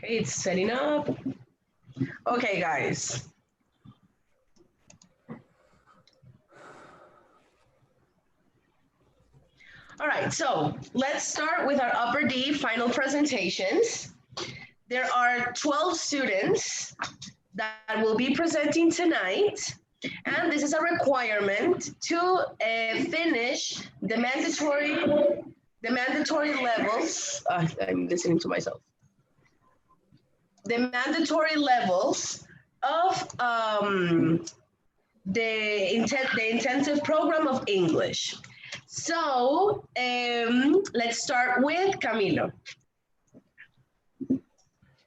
It's setting up. Okay, guys. All right, so let's start with our upper D final presentations. There are 12 students that will be presenting tonight, and this is a requirement to finish the mandatory levels. I'm listening to myself. The mandatory levels of the intensive program of English. So let's start with Camilo.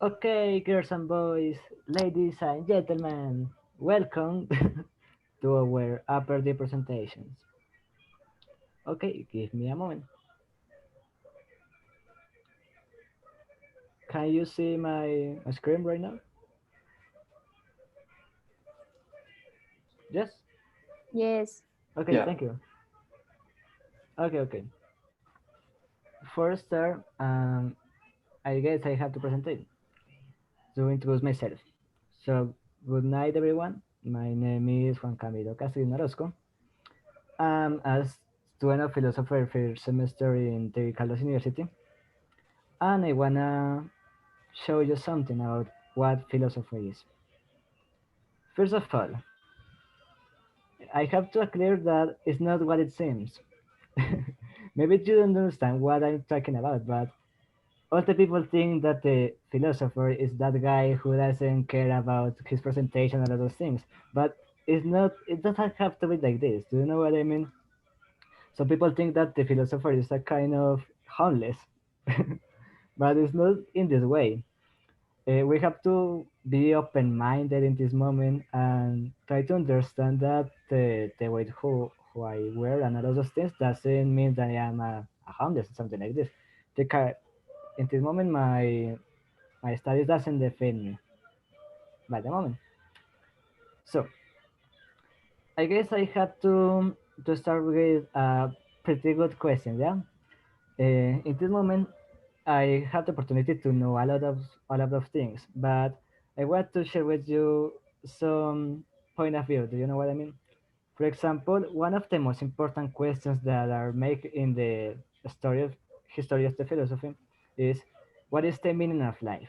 Okay, girls and boys, ladies and gentlemen, welcome to our upper D presentations. Okay, give me a moment. Can you see my screen right now? Yes? Yes. Okay, Yeah. thank you. Okay. First start, I guess I have to present it to introduce myself. So, good night, everyone. My name is Juan Camilo Castillo Orozco. I'm a student of philosophy first semester in the Carlos University, and I wanna show you something about what philosophy is. First of all, I have to clear that it's not what it seems. Maybe you don't understand what I'm talking about, but all the people think that the philosopher is that guy who doesn't care about his presentation and all those things. But it's not. It doesn't have to be like this. Do you know what I mean? Some people think that the philosopher is a kind of homeless, but it's not in this way. We have to be open-minded in this moment and try to understand that the way who I wear and all of those things doesn't mean that I am a homeless or something like this. In this moment, my studies doesn't define me by the moment. So I guess I have to start with a pretty good question. Yeah. In this moment, I have the opportunity to know a lot of things, but I want to share with you some point of view. Do you know what I mean? For example, one of the most important questions that are made in the story of history of the philosophy is, what is the meaning of life?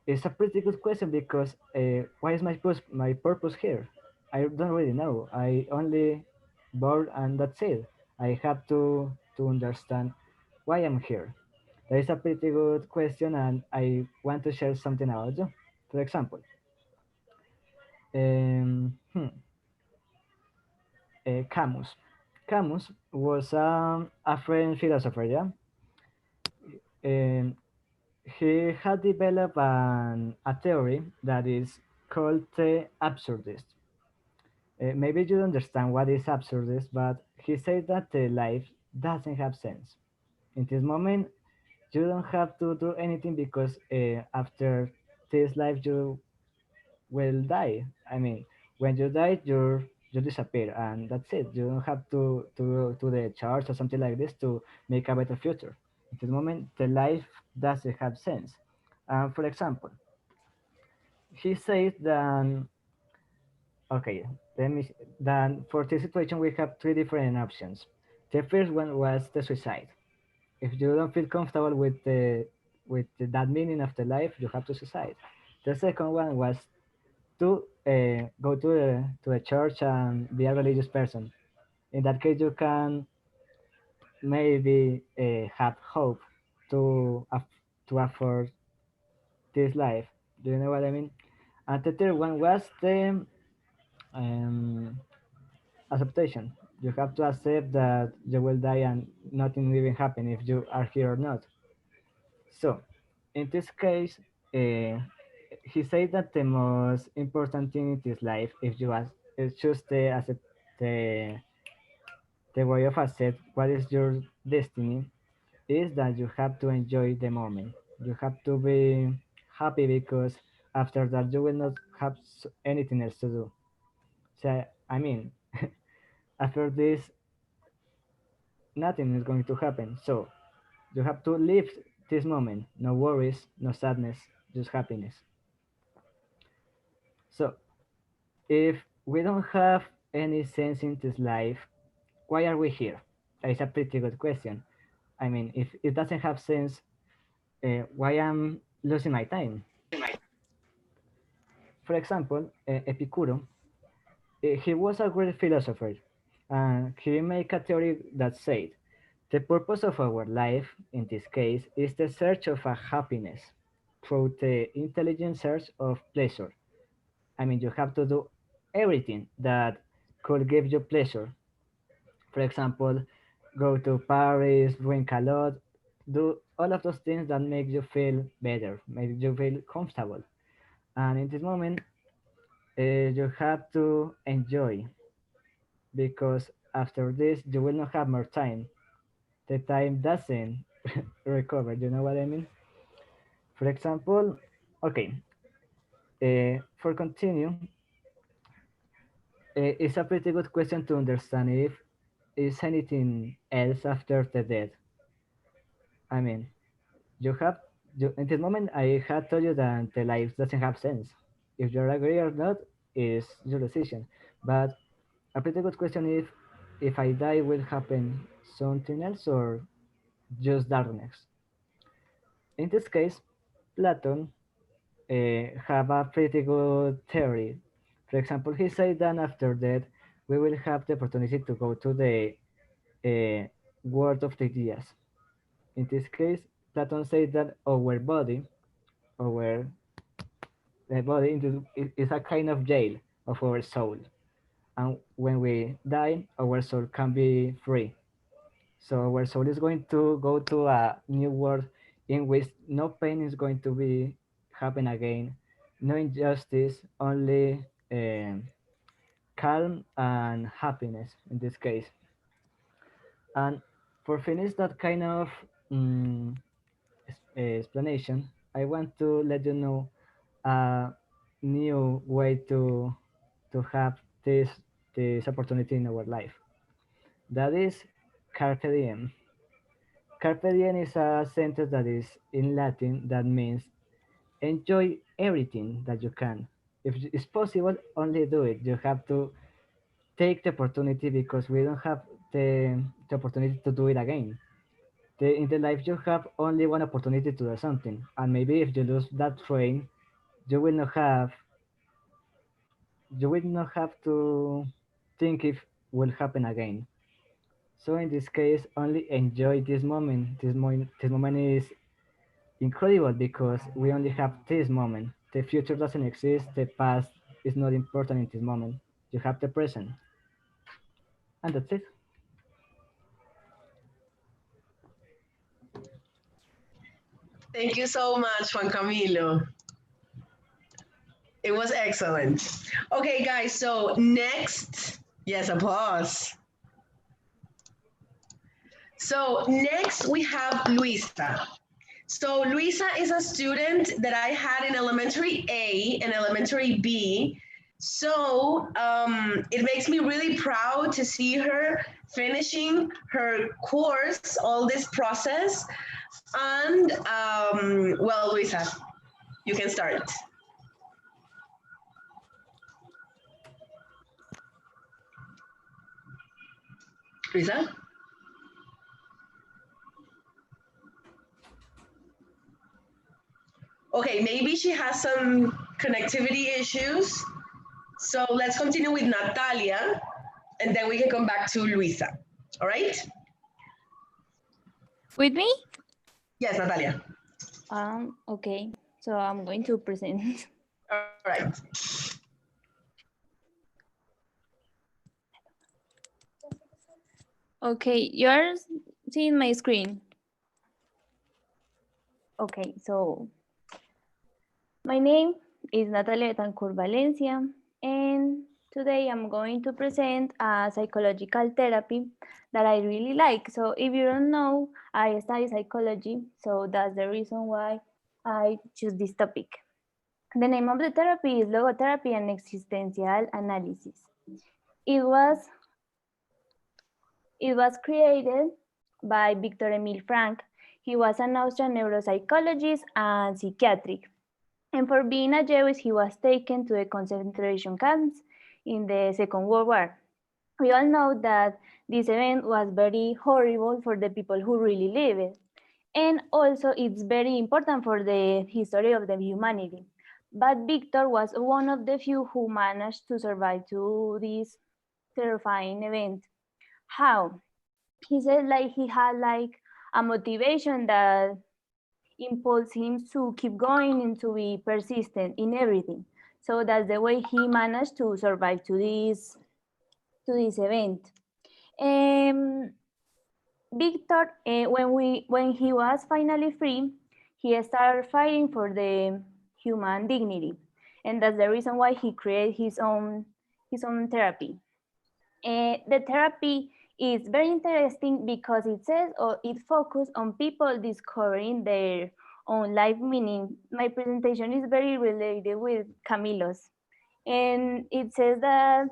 It's a pretty good question because what is my purpose here? I don't really know. I only born and that's it. I have to understand why I'm here. That is a pretty good question, and I want to share something about you. For example, um, hmm, Camus. Camus was a French philosopher, yeah? Um, he had developed a theory that is called the absurdist. Maybe you don't understand what is absurdist, but he said that the life doesn't have sense. In this moment, you don't have to do anything because after this life you will die. I mean, when you die, you disappear, and that's it. You don't have to go to the church or something like this to make a better future. At this moment, the life doesn't have sense. For example, he says that okay, then for this situation we have three different options. The first one was the suicide. If you don't feel comfortable with that meaning of the life, you have to suicide. The second one was to go to the church and be a religious person. In that case, you can maybe have hope to to afford this life. Do you know what I mean? And the third one was the um, acceptation. You have to accept that you will die and nothing will even happen if you are here or not. So, in this case, he said that the most important thing in this life, if you ask, is just the the way of accept what is your destiny, is that you have to enjoy the moment. You have to be happy because after that you will not have anything else to do. So, I mean, after this, nothing is going to happen. So you have to live this moment, no worries, no sadness, just happiness. So if we don't have any sense in this life, why are we here? That is a pretty good question. I mean, if it doesn't have sense, why am losing my time? For example, Epicuro, he was a great philosopher, and he made a theory that said the purpose of our life, in this case, is the search of a happiness through the intelligent search of pleasure. I mean, you have to do everything that could give you pleasure. For example, go to Paris, drink a lot, do all of those things that make you feel better, make you feel comfortable. And in this moment, you have to enjoy because after this, you will not have more time. The time doesn't recover. You know what I mean? For example, okay, for continue, it's a pretty good question to understand if is anything else after the death. I mean, you have in this moment I had told you that the life doesn't have sense. If you agree or not is your decision. But a pretty good question if I die will happen something else or just darkness. In this case, Platon have a pretty good theory. For example, he said that after death we will have the opportunity to go to the world of the ideas. In this case, Platon said that our body is a kind of jail of our soul. And when we die, our soul can be free. So our soul is going to go to a new world in which no pain is going to be happen again, no injustice, only calm and happiness in this case. And for finish that kind of um, explanation, I want to let you know a new way to have this opportunity in our life. That is carpe diem. Carpe diem is a sentence that is in Latin that means enjoy everything that you can. If it's possible, only do it. You have to take the opportunity because we don't have the opportunity to do it again. In the life, you have only one opportunity to do something, and maybe if you lose that train, you will not have you will not have to think if will happen again. So in this case, only enjoy this moment. This moment is incredible because we only have this moment. The future doesn't exist. The past is not important in this moment. You have the present, and that's it. Thank you so much, Juan Camilo. It was excellent. Okay, guys, so next, yes, applause. So next we have Luisa. So Luisa is a student that I had in elementary A and elementary B. So it makes me really proud to see her finishing her course, all this process. And well, Luisa, you can start. Luisa? Okay, maybe she has some connectivity issues. So let's continue with Natalia, and then we can come back to Luisa. All right? With me? Yes, Natalia. Okay, so I'm going to present. All right. Okay, you're seeing my screen. Okay, so my name is Natalia Betancourt Valencia, and today I'm going to present a psychological therapy that I really like. So if you don't know, I study psychology, so that's the reason why I choose this topic. The name of the therapy is logotherapy and existential analysis. It was created by Victor Emil Frank. He was an Austrian neuropsychologist and psychiatric. And for being a Jewish, he was taken to the concentration camps in the Second World War. We all know that this event was very horrible for the people who really live it. And also it's very important for the history of the humanity. But Victor was one of the few who managed to survive to this terrifying event. How? He said like he had like a motivation that impulse him to keep going and to be persistent in everything. So that's the way he managed to survive to this event. Um, Victor, when he was finally free, he started fighting for the human dignity, and that's the reason why he created his own therapy. The therapy is very interesting because it says or it focuses on people discovering their own life meaning. My presentation is very related with Camilo's, and it says that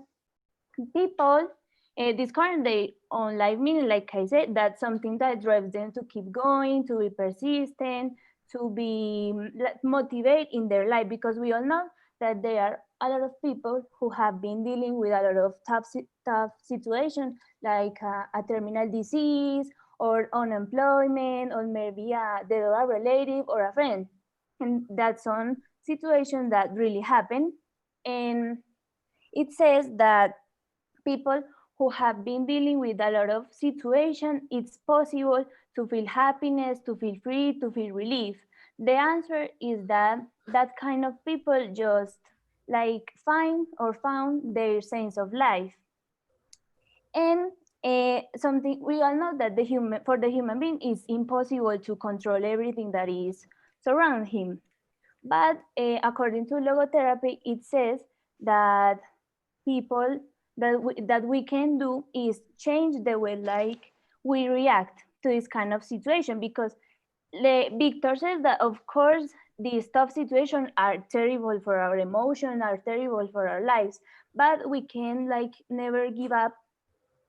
people discovering their own life meaning, like I said, that's something that drives them to keep going, to be persistent, to be motivated in their life, because we all know that there are a lot of people who have been dealing with a lot of tough situations, like a terminal disease or unemployment, or maybe a death of a relative or a friend. And that's one situation that really happened. And it says that people who have been dealing with a lot of situations, it's possible to feel happiness, to feel free, to feel relief. The answer is that that kind of people just like find or found their sense of life. And something we all know that for the human being is impossible to control everything that is surround him. But according to logotherapy, it says that people that we can do is change the way like we react to this kind of situation, because Victor says that of course these tough situations are terrible for our emotions, are terrible for our lives, but we can like never give up,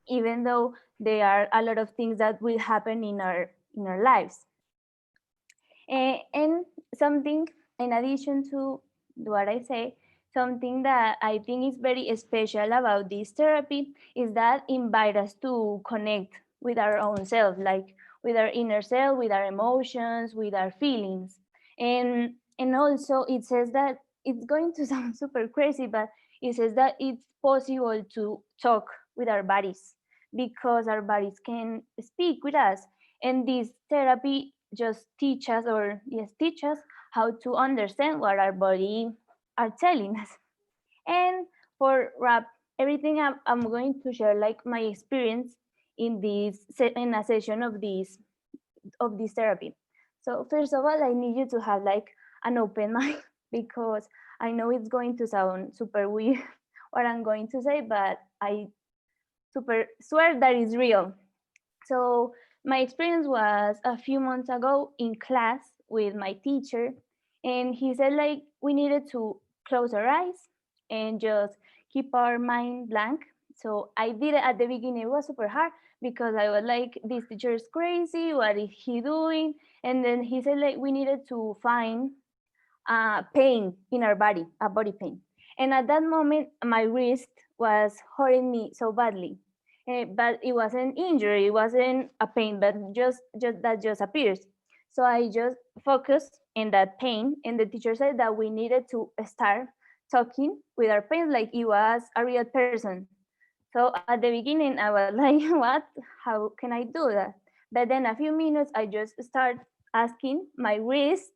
even though there are a lot of things that will happen in our lives. And something in addition to what I say, something that I think is very special about this therapy is that invite us to connect with our own self, like with our inner self, with our emotions, with our feelings. And also it says that it's going to sound super crazy, but it says that it's possible to talk with our bodies, because our bodies can speak with us. And this therapy just teach us how to understand what our body are telling us. And for wrap everything up, I'm going to share like my experience in in a session of this therapy. So first of all, I need you to have like an open mind, because I know it's going to sound super weird what I'm going to say, but I super swear that is real. So my experience was a few months ago in class with my teacher, and he said like we needed to close our eyes and just keep our mind blank. So I did it at the beginning. It was super hard because I was like, this teacher is crazy. What is he doing? And then he said like we needed to find pain in our body, a body pain. And at that moment, my wrist was hurting me so badly. But it wasn't injury, it wasn't a pain, but just that just appears. So I just focused in that pain, and the teacher said that we needed to start talking with our pain like it was a real person. So at the beginning, I was like, what? How can I do that? But then a few minutes, I just start asking my wrist,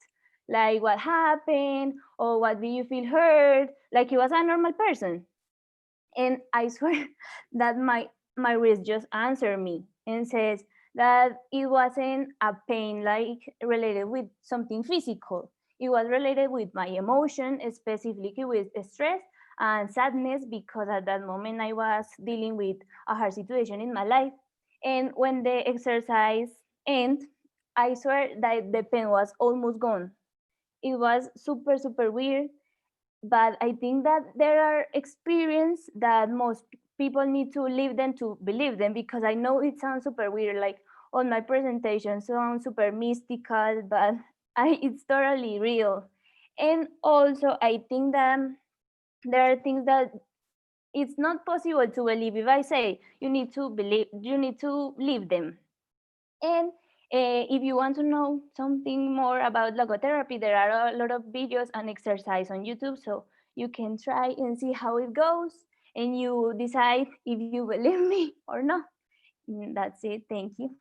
like, what happened? Or what do you feel hurt? Like he was a normal person. And I swear that my wrist just answered me and says that it wasn't a pain like related with something physical. It was related with my emotion, specifically with stress and sadness, because at that moment I was dealing with a hard situation in my life. And when the exercise ended, I swear that the pain was almost gone. It was super weird, but I think that there are experiences that most people need to live them to believe them, because I know it sounds super weird, like, all my presentations sound super mystical, but it's totally real. And also, I think that there are things that it's not possible to believe. If I say you need to believe, you need to live them. And if you want to know something more about logotherapy, there are a lot of videos and exercise on YouTube, so you can try and see how it goes, and you decide if you believe me or not. That's it. Thank you.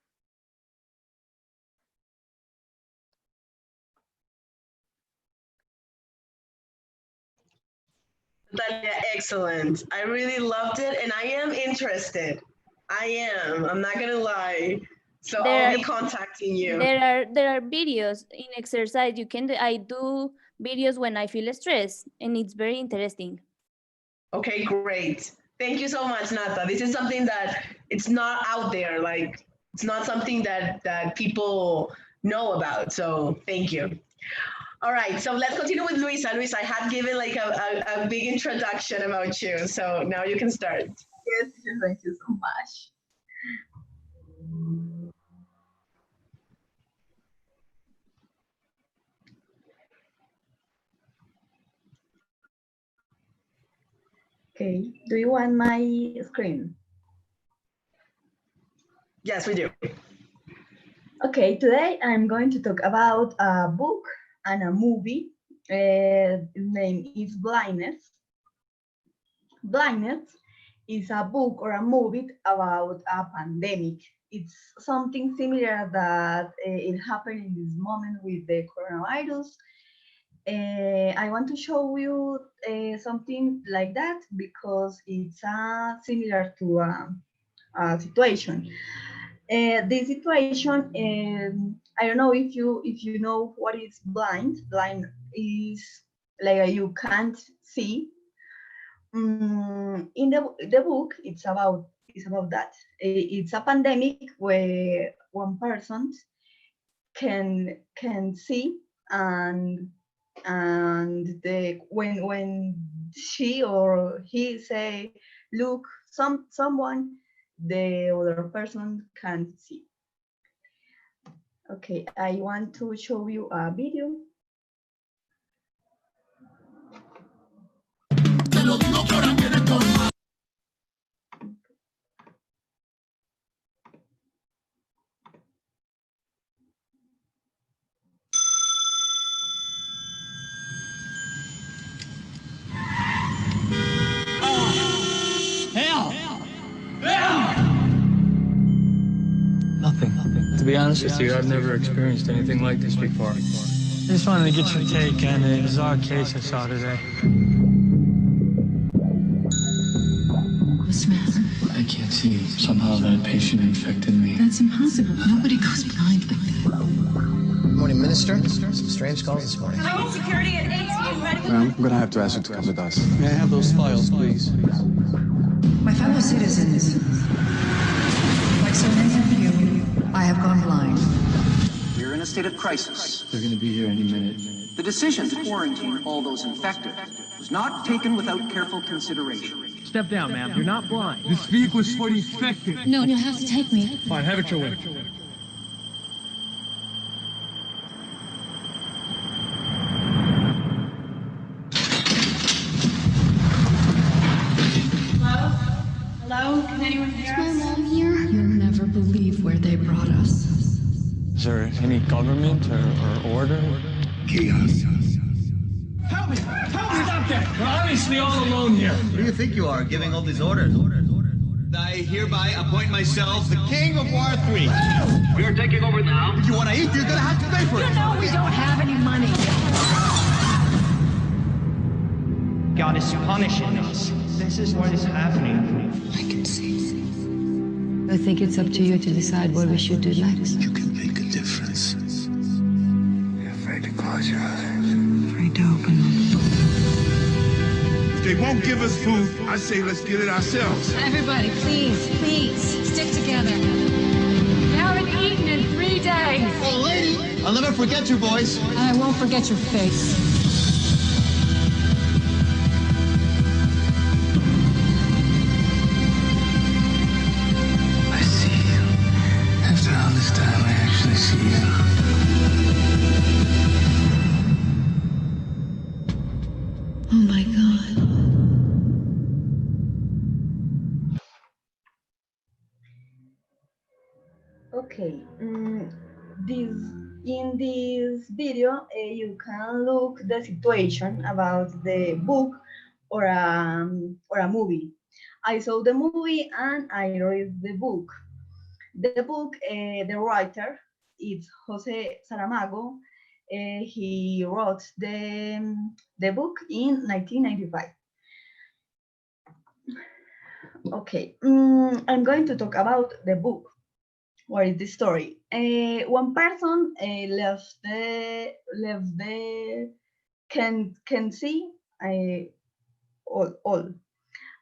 Natalia, excellent. I really loved it and I am interested. I am. I'm not gonna lie. So I'll be contacting you. There are videos in exercise. You can I do videos when I feel stressed, and it's very interesting. Okay, great. Thank you so much, Nata. This is something that it's not out there. Like it's not something that people know about. So thank you. All right, so let's continue with Luisa. Luisa, I had given like a big introduction about you. So now you can start. Yes, thank you so much. Okay, do you want my screen? Yes, we do. Okay, today I'm going to talk about a book and a movie. Its name is Blindness. Blindness is a book or a movie about a pandemic. It's something similar that it happened in this moment with the coronavirus. I want to show you something like that because it's similar to a situation. This situation, I don't know if you know what is blind. Blind is like you can't see. In the book, it's about that. It's a pandemic where one person can see and when she or he say look someone, the other person can't see. Okay, I want to show you a video. Nothing. To be honest with you, I've never experienced anything like this before. I just wanted to get your take on a bizarre case I saw today. What's the matter? I can't see. Somehow that patient infected me. That's impossible. Nobody goes blind like that. Good morning, Minister. Some strange calls this morning. I need security at 8. Ready? Well, I'm gonna have to ask you to come with us. May I have those files, please? My fellow citizens, like so many of you, I have gone blind. We're in a state of crisis. They're gonna be here any minute. The decision to quarantine all those infected was not taken without careful consideration. Step down, ma'am. You're not blind. This vehicle is for the infected. No, you'll have to take me. Fine, have it your way. Hello? Can anyone hear us? Is my mom here? You'll never believe where they brought us. Is there any government or order? Chaos. Help me! Help me, doctor! We're obviously all alone here. Who do you think you are, giving all these orders? I hereby appoint myself the King of War 3. We are taking over now. If you want to eat, you're gonna have to pay for it. You know we don't have any money. God is punishing us. This is what is happening. I can see. I think it's up to you to decide what we should do next. You can make a difference. You're afraid to close your eyes. Afraid to open them. If they won't give us food, I say let's get it ourselves. Everybody, please, stick together. You haven't eaten in 3 days. Oh, lady, I'll never forget you, boys. And I won't forget your face. I see you. After all this Okay. This in this video, you can look the situation about the book or a movie. I saw the movie and I read the book. The book, the writer is Jose Saramago. He wrote the book in 1995. Okay, I'm going to talk about the book. What is the story? One person left the can see all.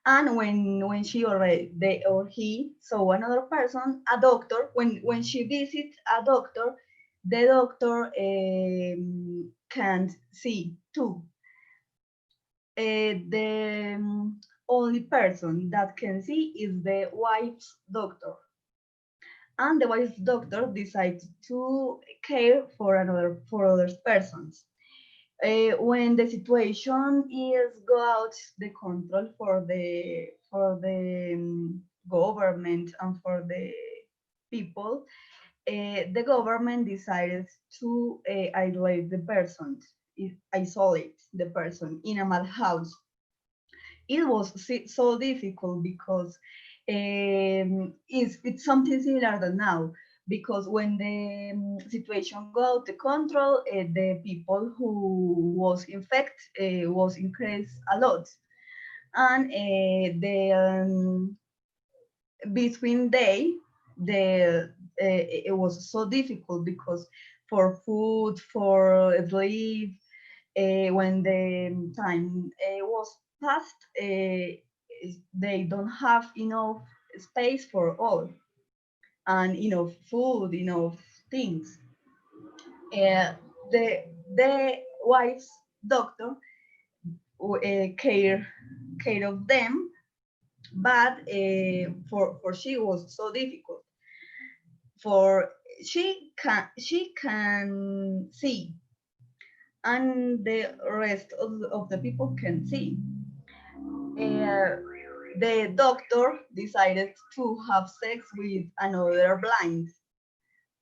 And when she already they or he saw another person, a doctor, when she visits a doctor, the doctor can't see too. The only person that can see is the wife's doctor, and the wife's doctor decides to care for other persons. When the situation is go out the control for the government and for the people, the government decided to isolate the person in a mad house. It was so difficult because it's something similar to now, because when the situation got out of control, the people who was infected was increased a lot, and the between day it was so difficult because for food, for sleep, when the time was past, they don't have enough space for all and enough food, enough things. Uh, the wife's doctor care of them, but for she was so difficult. For she can see, and the rest of the people can see. The doctor decided to have sex with another blind,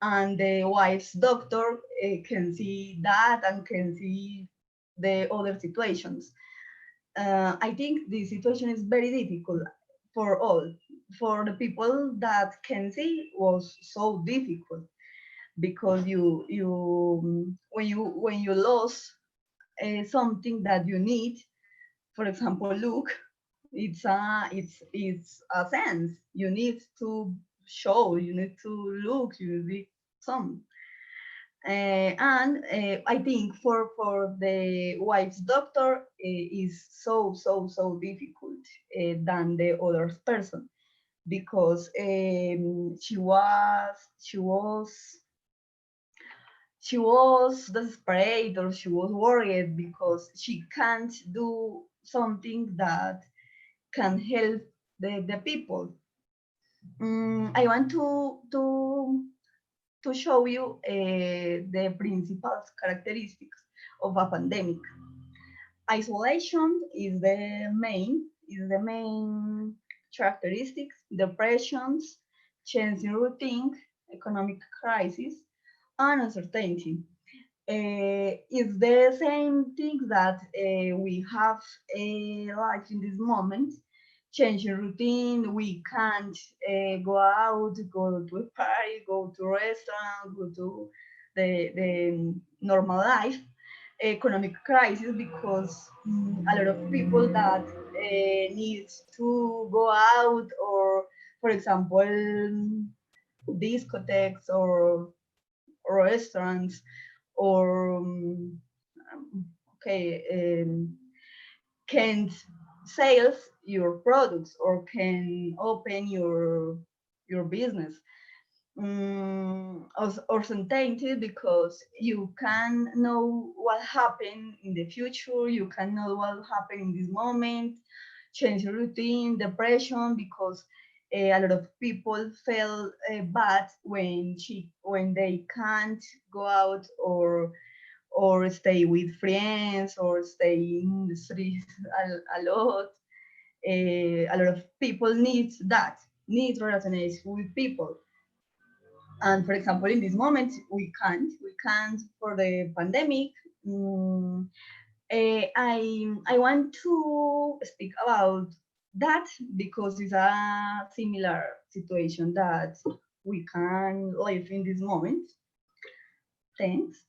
and the wife's doctor can see that and can see the other situations. I think the situation is very difficult for all. For the people that can see was so difficult because when you lose something that you need, for example, look, it's a sense. You need to show, you need to look, you need some. And I think for the wife's doctor is so difficult than the other person, because she was desperate, or she was worried because she can't do something that can help the people. I want to show you the principal characteristics of a pandemic. Isolation is the main characteristics. Depressions, change in routine, economic crisis, and uncertainty. It's the same thing that we have like in this moment. Changing routine, we can't go out, go to a party, go to a restaurant, go to the normal life. Economic crisis, because a lot of people that need to go out, or for example, discotheques or restaurants, or can sales your products or can open your business. Or certainty, because you can know what happened in the future, you can know what happened in this moment. Change routine, depression, because a lot of people feel bad when they can't go out, or stay with friends, or stay in the streets a lot. A lot of people need relationship with people. And for example, in this moment, we can't for the pandemic. I want to speak about that because it's a similar situation that we can live in this moment. Thanks.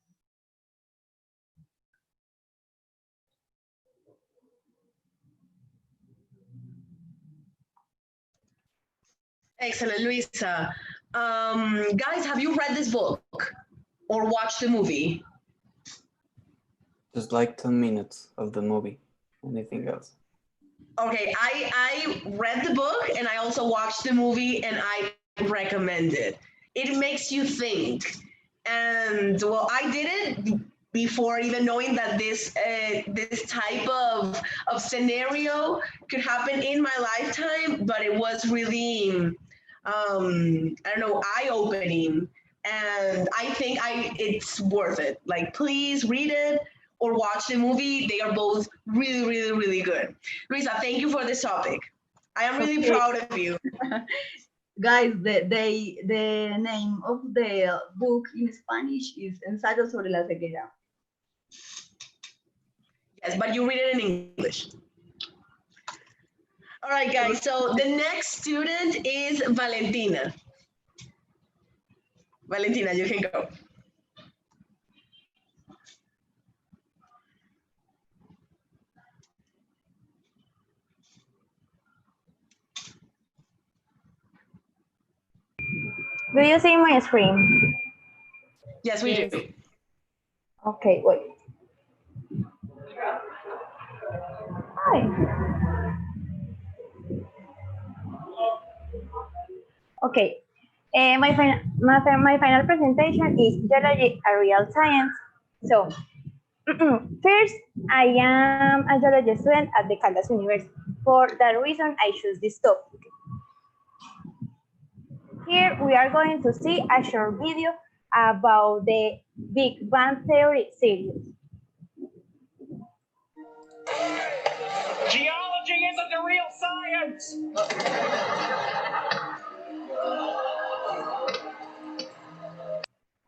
Excellent, Luisa. Guys, have you read this book or watched the movie? Just like 10 minutes of the movie. Anything else? Okay, I read the book and I also watched the movie and I recommend it. It makes you think. And well, I did it before even knowing that this type of scenario could happen in my lifetime, but it was really I don't know, eye-opening. And I think it's worth it. Like, please read it or watch the movie. They are both really, really, really good. Luisa, thank you for this topic. I am really proud of you. Guys, the name of the book in Spanish is Ensayo sobre la ceguera. Yes, but you read it in English. All right, guys. So the next student is Valentina. Valentina, you can go. Do you see my screen? Yes, we do. Okay, wait. Hi. Okay. My final presentation is geology, a real science. So, first, I am a geology student at the Caldas University. For that reason, I choose this topic. Here, we are going to see a short video about the Big Bang Theory series. Geology isn't the real science!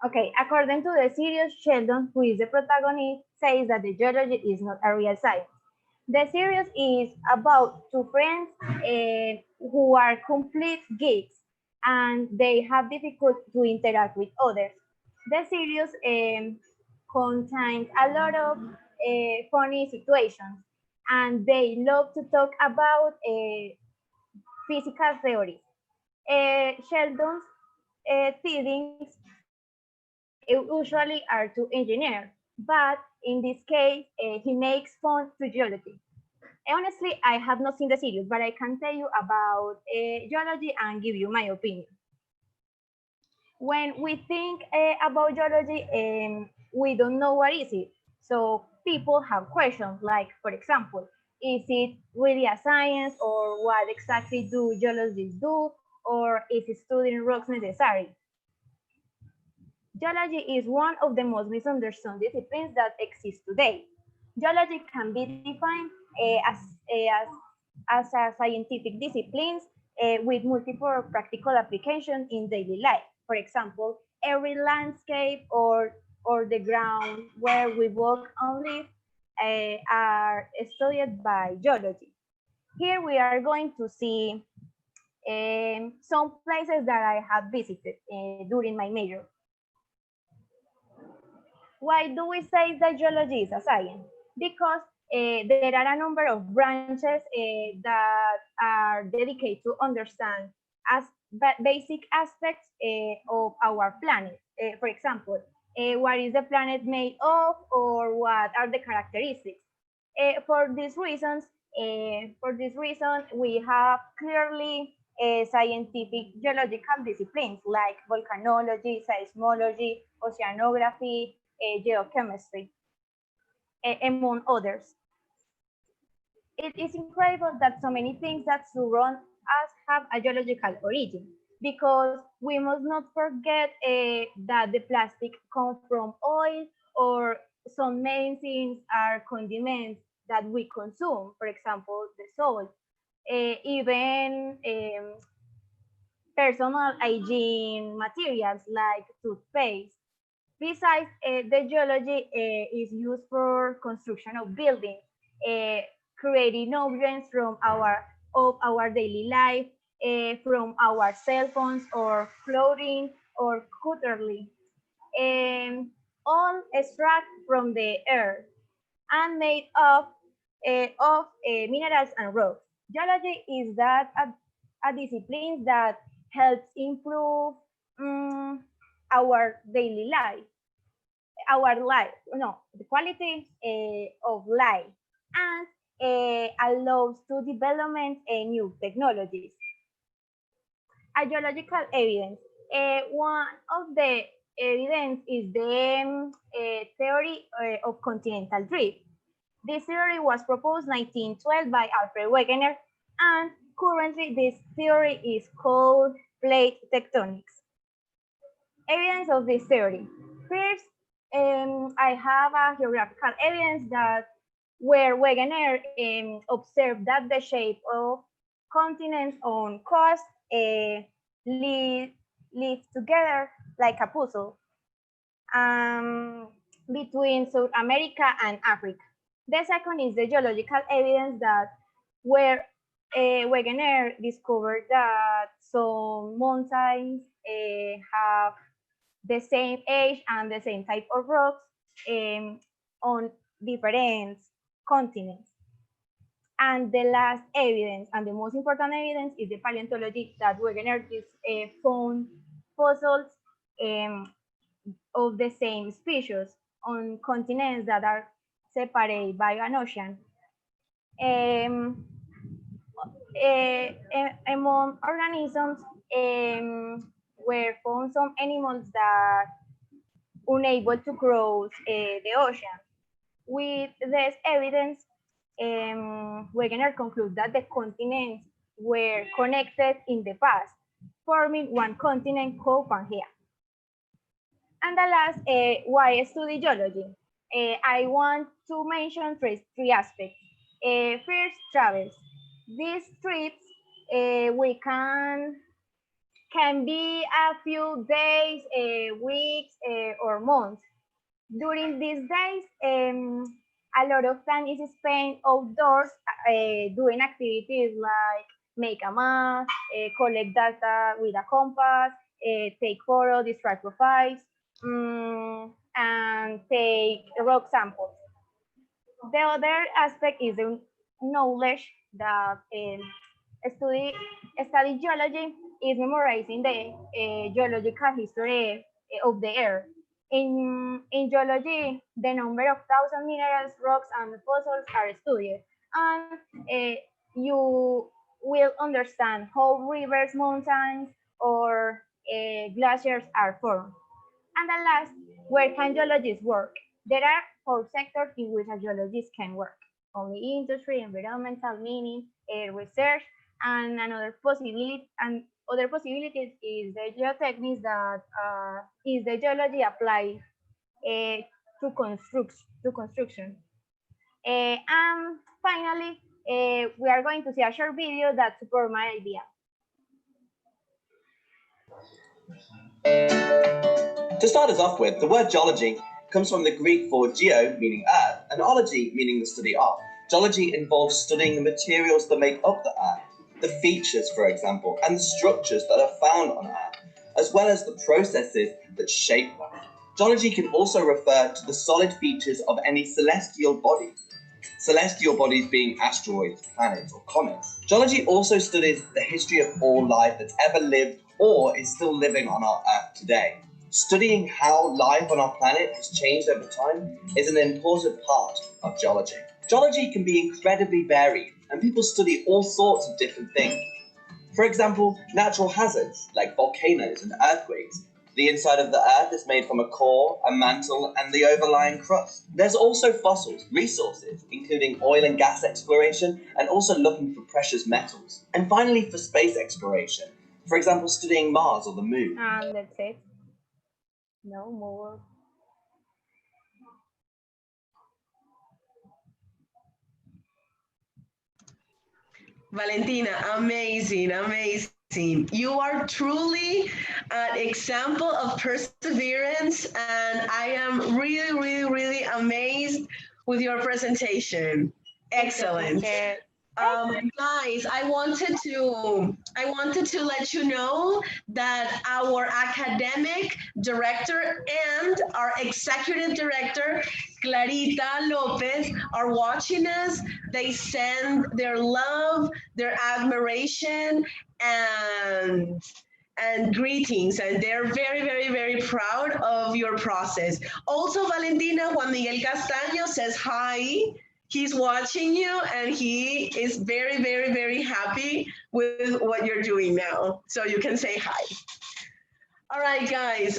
Okay, according to the series, Sheldon, who is the protagonist, says that the geology is not a real science. The series is about two friends who are complete geeks and they have difficulty to interact with others. The series contains a lot of funny situations and they love to talk about physical theories. Sheldon's theories usually are to engineer, but in this case, he makes fun to geology. Honestly, I have not seen the series, but I can tell you about geology and give you my opinion. When we think about geology, we don't know what is it. So people have questions like, for example, is it really a science or what exactly do geologists do? Or is studying rocks necessary? Geology is one of the most misunderstood disciplines that exist today. Geology can be defined as a scientific discipline with multiple practical applications in daily life. For example, every landscape or the ground where we walk and live are studied by geology. Here we are going to see some places that I have visited during my major. Why do we say that geology is a science? Because there are a number of branches that are dedicated to understand as basic aspects of our planet. For example, what is the planet made of, or what are the characteristics? For these reasons, we have clearly scientific geological disciplines like volcanology, seismology, oceanography, geochemistry, among others. It is incredible that so many things that surround us have a geological origin, because we must not forget that the plastic comes from oil, or some medicines are condiments that we consume, for example, the salt. Even personal hygiene materials like toothpaste. Besides, the geology is used for construction of buildings, creating objects of our daily life, from our cell phones or clothing or cutlery, all extract from the earth and made of minerals and rocks. Geology is that a discipline that helps improve um, our daily life, no, the quality of life, and allows to development new technologies. Geological evidence. One of the evidence is the theory of continental drift. This theory was proposed 1912 by Alfred Wegener, and currently this theory is called plate tectonics. Evidence of this theory. First, I have a geographical evidence that where Wegener observed that the shape of continents on coast live together like a puzzle between South America and Africa. The second is the geological evidence that where Wegener discovered that some mountains have the same age and the same type of rocks on different continents. And the last evidence, and the most important evidence, is the paleontology that Wegener found fossils of the same species on continents that are separated by an ocean. Among organisms were found some animals that unable to cross the ocean. With this evidence, Wegener concludes that the continents were connected in the past, forming one continent called Pangea. And the last, why study geology? I want to mention three aspects. First, travels. These trips we can be a few days, weeks, or months. During these days, a lot of time is spent outdoors doing activities like make a map, collect data with a compass, take photos, distract profiles, and take rock samples. The other aspect is the knowledge that study geology is memorizing the geological history of the earth. In geology, the number of thousand minerals, rocks, and fossils are studied, and you will understand how rivers, mountains, or glaciers are formed. And the last, where can geologists work? There are four sectors in which a geologist can work: only industry, environmental, mining, research, and other possibilities is the geotechnics, that is the geology applied to construction. And finally, we are going to see a short video that supports my idea. To start us off with, the word geology comes from the Greek for geo, meaning earth, and ology, meaning the study of. Geology involves studying the materials that make up the earth, the features, for example, and the structures that are found on earth, as well as the processes that shape them. Geology can also refer to the solid features of any celestial body. Celestial bodies being asteroids, planets, or comets. Geology also studies the history of all life that's ever lived or is still living on our Earth today. Studying how life on our planet has changed over time is an important part of geology. Geology can be incredibly varied, and people study all sorts of different things. For example, natural hazards like volcanoes and earthquakes. The inside of the Earth is made from a core, a mantle, and the overlying crust. There's also fossils, resources, including oil and gas exploration, and also looking for precious metals. And finally, for space exploration. For example, studying Mars or the Moon. And that's it. No more. Valentina, amazing, amazing. amazing. You are truly an example of perseverance, and I am really, really, really amazed with your presentation. Excellent. Guys, I wanted to let you know that our academic director and our executive director, Clarita Lopez, are watching us. They send their love, their admiration, and greetings, and they're very, very, very proud of your process. Also, Valentina, Juan Miguel Castaño says hi. He's watching you and he is very, very, very happy with what you're doing now. So you can say hi. All right, guys,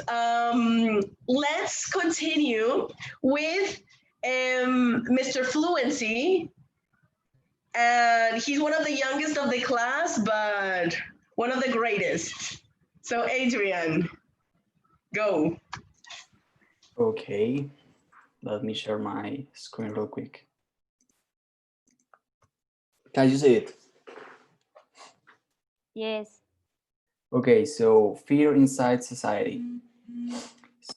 let's continue with Mr. Fluency. And he's one of the youngest of the class, but one of the greatest. So Adrian, go. Okay, let me share my screen real quick. Can you see it? Yes. Okay, so fear inside society.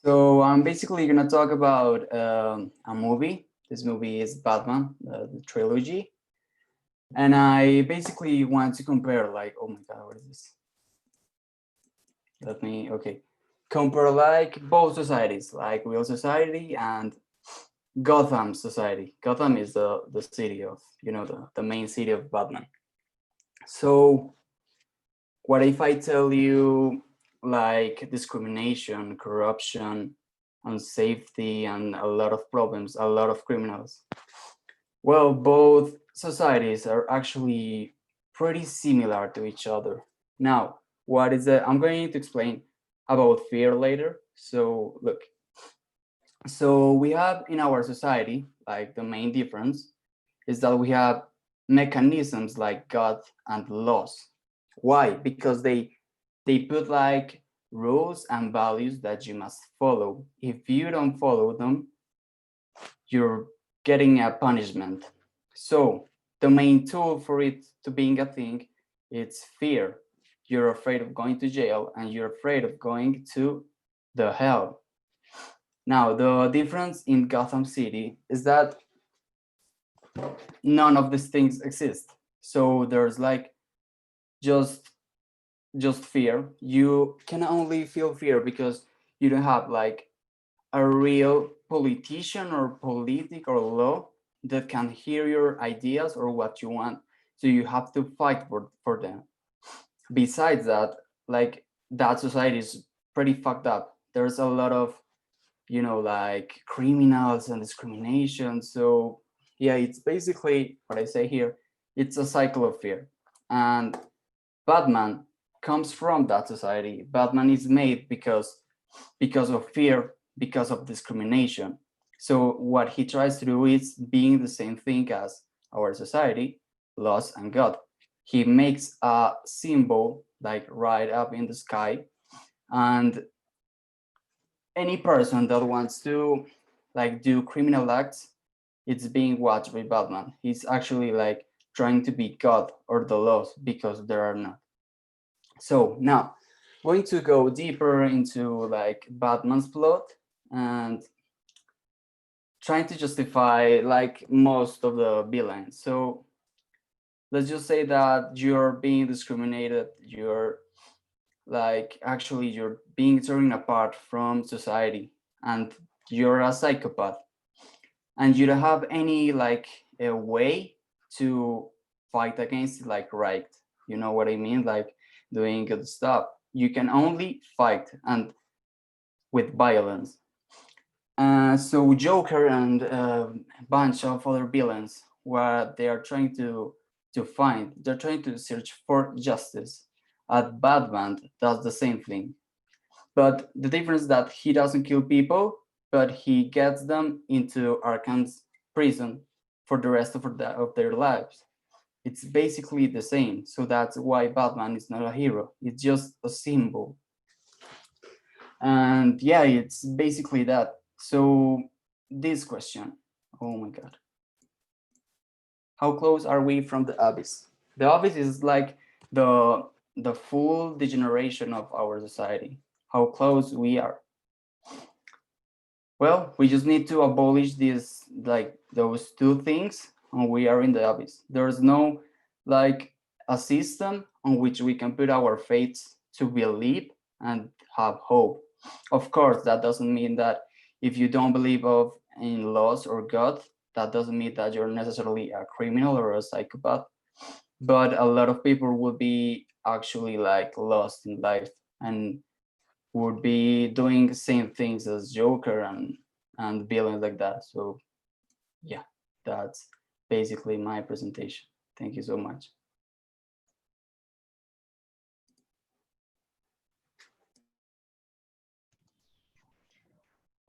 So I'm basically gonna talk about a movie. This movie is Batman, the trilogy. And I basically want to compare, like, oh my God, what is this? Okay. Compare like both societies, like real society and Gotham society. Gotham is the city of, the main city of Batman. So what if I tell you like discrimination, corruption, unsafety, and a lot of problems, a lot of criminals? Well, both societies are actually pretty similar to each other. Now, what is it? I'm going to explain about fear later. So look, so we have in our society, like the main difference is that we have mechanisms like God and laws. Why? Because they put like rules and values that you must follow. If you don't follow them, you're getting a punishment. So the main tool for it to being a thing, it's fear. You're afraid of going to jail and you're afraid of going to the hell. Now, the difference in Gotham City is that none of these things exist. So there's like just fear. You can only feel fear because you don't have like a real politician or politic or law that can hear your ideas or what you want. So you have to fight for them. Besides that, like that society is pretty fucked up. There's a lot of, like criminals and discrimination. So yeah, it's basically what I say here. It's a cycle of fear. And Batman comes from that society. Batman is made because of fear, because of discrimination. So what he tries to do is being the same thing as our society, laws and God. He makes a symbol like right up in the sky, and any person that wants to like do criminal acts, it's being watched by Batman. He's actually like trying to be God or the laws because there are not. So now, going to go deeper into like Batman's plot and trying to justify like most of the villains. So let's just say that you're being discriminated, you're like actually you're being torn apart from society and you're a psychopath and you don't have any like a way to fight against it, like right, you know what I mean, like doing good stuff. You can only fight and with violence. So Joker and a bunch of other villains, what they are trying to find, they're trying to search for justice. Batman does the same thing, but the difference is that he doesn't kill people, but he gets them into Arkham's prison for the rest of their lives. It's basically the same. So that's why Batman is not a hero. It's just a symbol. And yeah, it's basically that. So this question, oh my God. How close are we from the abyss? The abyss is like the the full degeneration of our society, how close we are. Well, we just need to abolish these, like those two things, and we are in the abyss. There's no like a system on which we can put our faith to believe and have hope. Of course, that doesn't mean that if you don't believe of in laws or God, that doesn't mean that you're necessarily a criminal or a psychopath. But a lot of people will be actually like lost in life and would be doing the same things as Joker and villains like that. So yeah, that's basically my presentation. Thank you so much.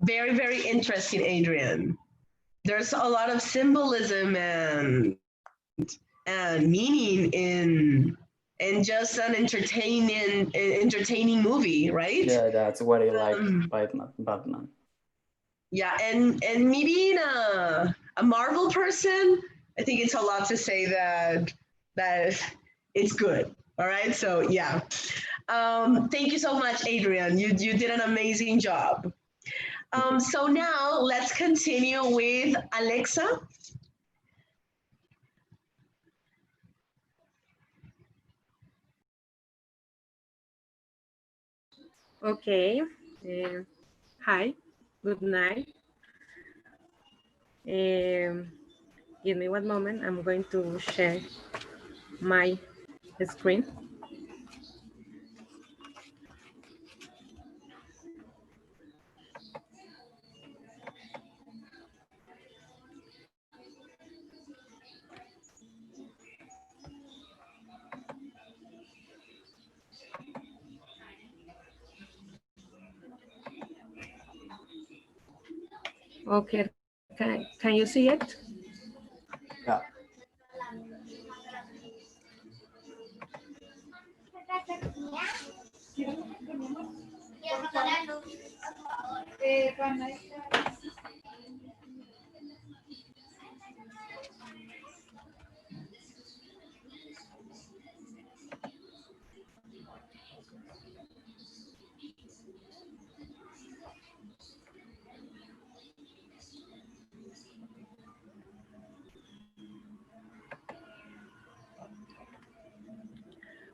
Very, very interesting, Adrian. There's a lot of symbolism and meaning in just an entertaining movie, right? Yeah, that's what I like by Batman. Yeah, and me being a Marvel person, I think it's a lot to say that it's good. All right, so yeah. Thank you so much, Adrian. You did an amazing job. So now let's continue with Alexa. Okay. Hi. Good night. Give me one moment. I'm going to share my screen. Okay. Can you see it? Yeah.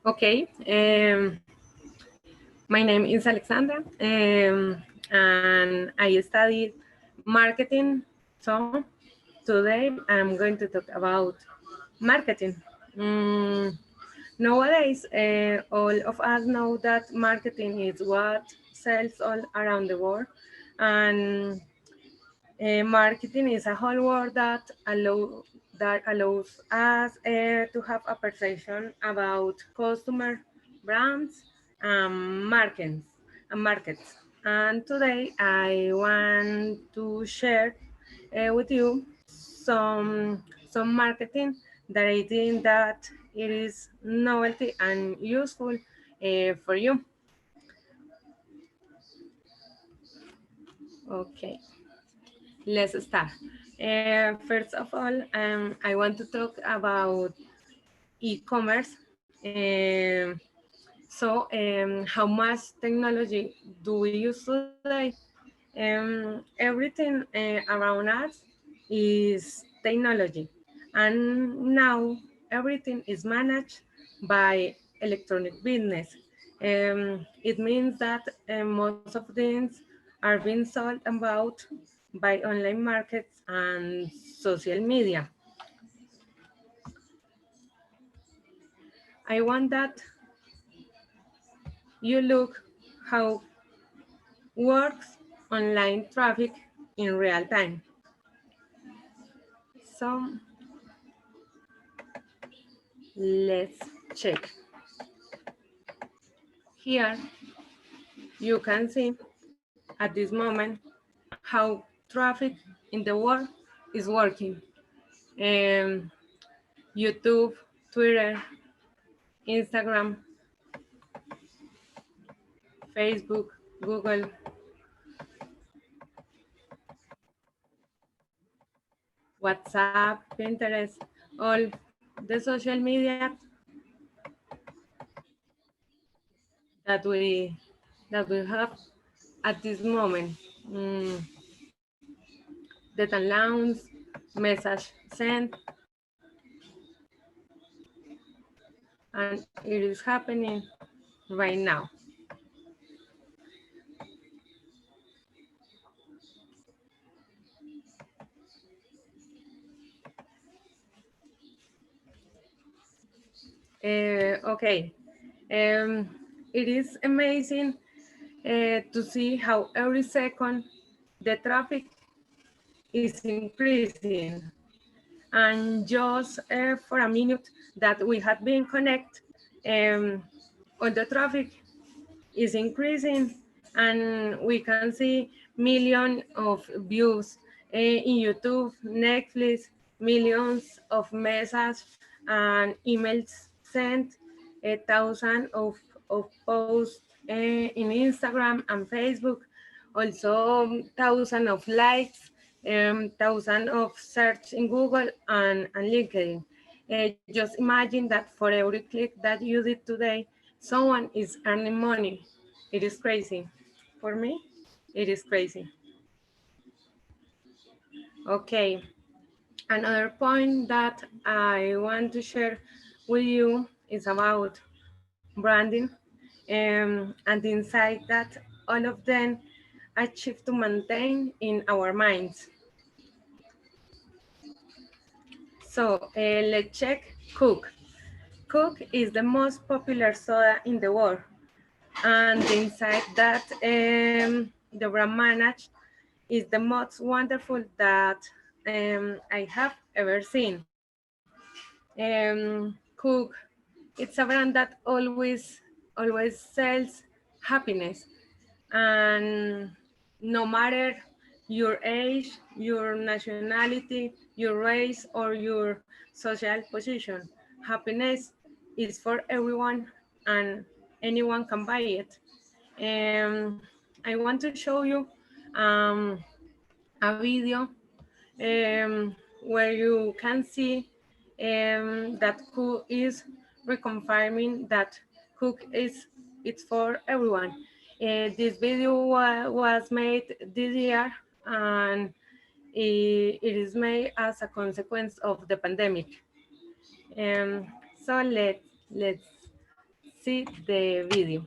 Okay. My name is Alexandra, and I studied marketing. So today I'm going to talk about marketing. Mm, Nowadays, all of us know that marketing is what sells all around the world, and marketing is a whole world that allows us to have a perception about customer, brands, markets. And today I want to share with you some marketing that I think that it is novelty and useful for you. Okay, let's start. First of all, I want to talk about e-commerce. How much technology do we use today? Everything around us is technology, and now everything is managed by electronic business. It means that most of things are being sold and bought by online markets and social media. I want that you look how works online traffic in real time. So let's check. Here you can see at this moment how traffic in the world is working. Um, YouTube, Twitter, Instagram, Facebook, Google, WhatsApp, Pinterest, all the social media that we have at this moment. Data launch, message sent, and it is happening right now. Okay, it is amazing to see how every second the traffic is increasing. And just for a minute that we had been connect, on the traffic is increasing, and we can see millions of views in YouTube, Netflix, millions of messages and emails sent, a thousand of posts in Instagram and Facebook, also thousand of likes, thousand of search in Google and LinkedIn. Just imagine that for every click that you did today, someone is earning money. It is crazy. For me, it is crazy. Okay, another point that I want to share with you is about branding, and the insight that all of them achieve to maintain in our minds. So let's check Coke. Coke is the most popular soda in the world, and the insight that the brand managed is the most wonderful that I have ever seen. Cook, it's a brand that always sells happiness, and no matter your age, your nationality, your race, or your social position, happiness is for everyone, and anyone can buy it. I want to show you um, a video where you can see that Cook is reconfirming that Cook is it's for everyone. This video was made this year, and it is made as a consequence of the pandemic. So let's see the video.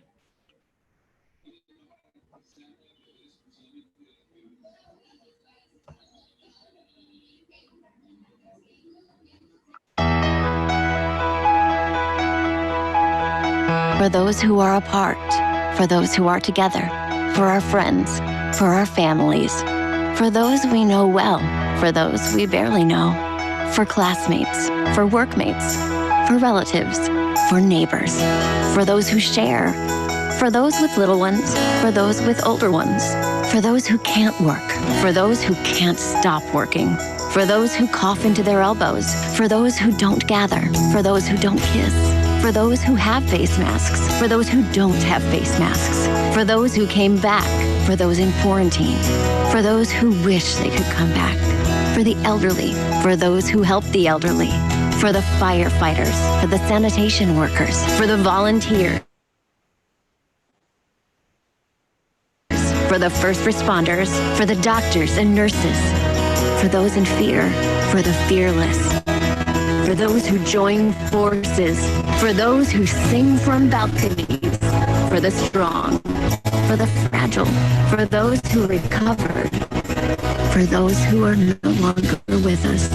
For those who are apart, for those who are together, for our friends, for our families, for those we know well, for those we barely know, for classmates, for workmates, for relatives, for neighbors, for those who share, for those with little ones, for those with older ones, for those who can't work, for those who can't stop working, for those who cough into their elbows, for those who don't gather, for those who don't kiss, for those who have face masks, for those who don't have face masks, for those who came back, for those in quarantine, for those who wish they could come back, for the elderly, for those who help the elderly, for the firefighters, for the sanitation workers, for the volunteers, for the first responders, for the doctors and nurses, for those in fear, for the fearless, for those who join forces, for those who sing from balconies, for the strong, for the fragile, for those who recovered, for those who are no longer with us,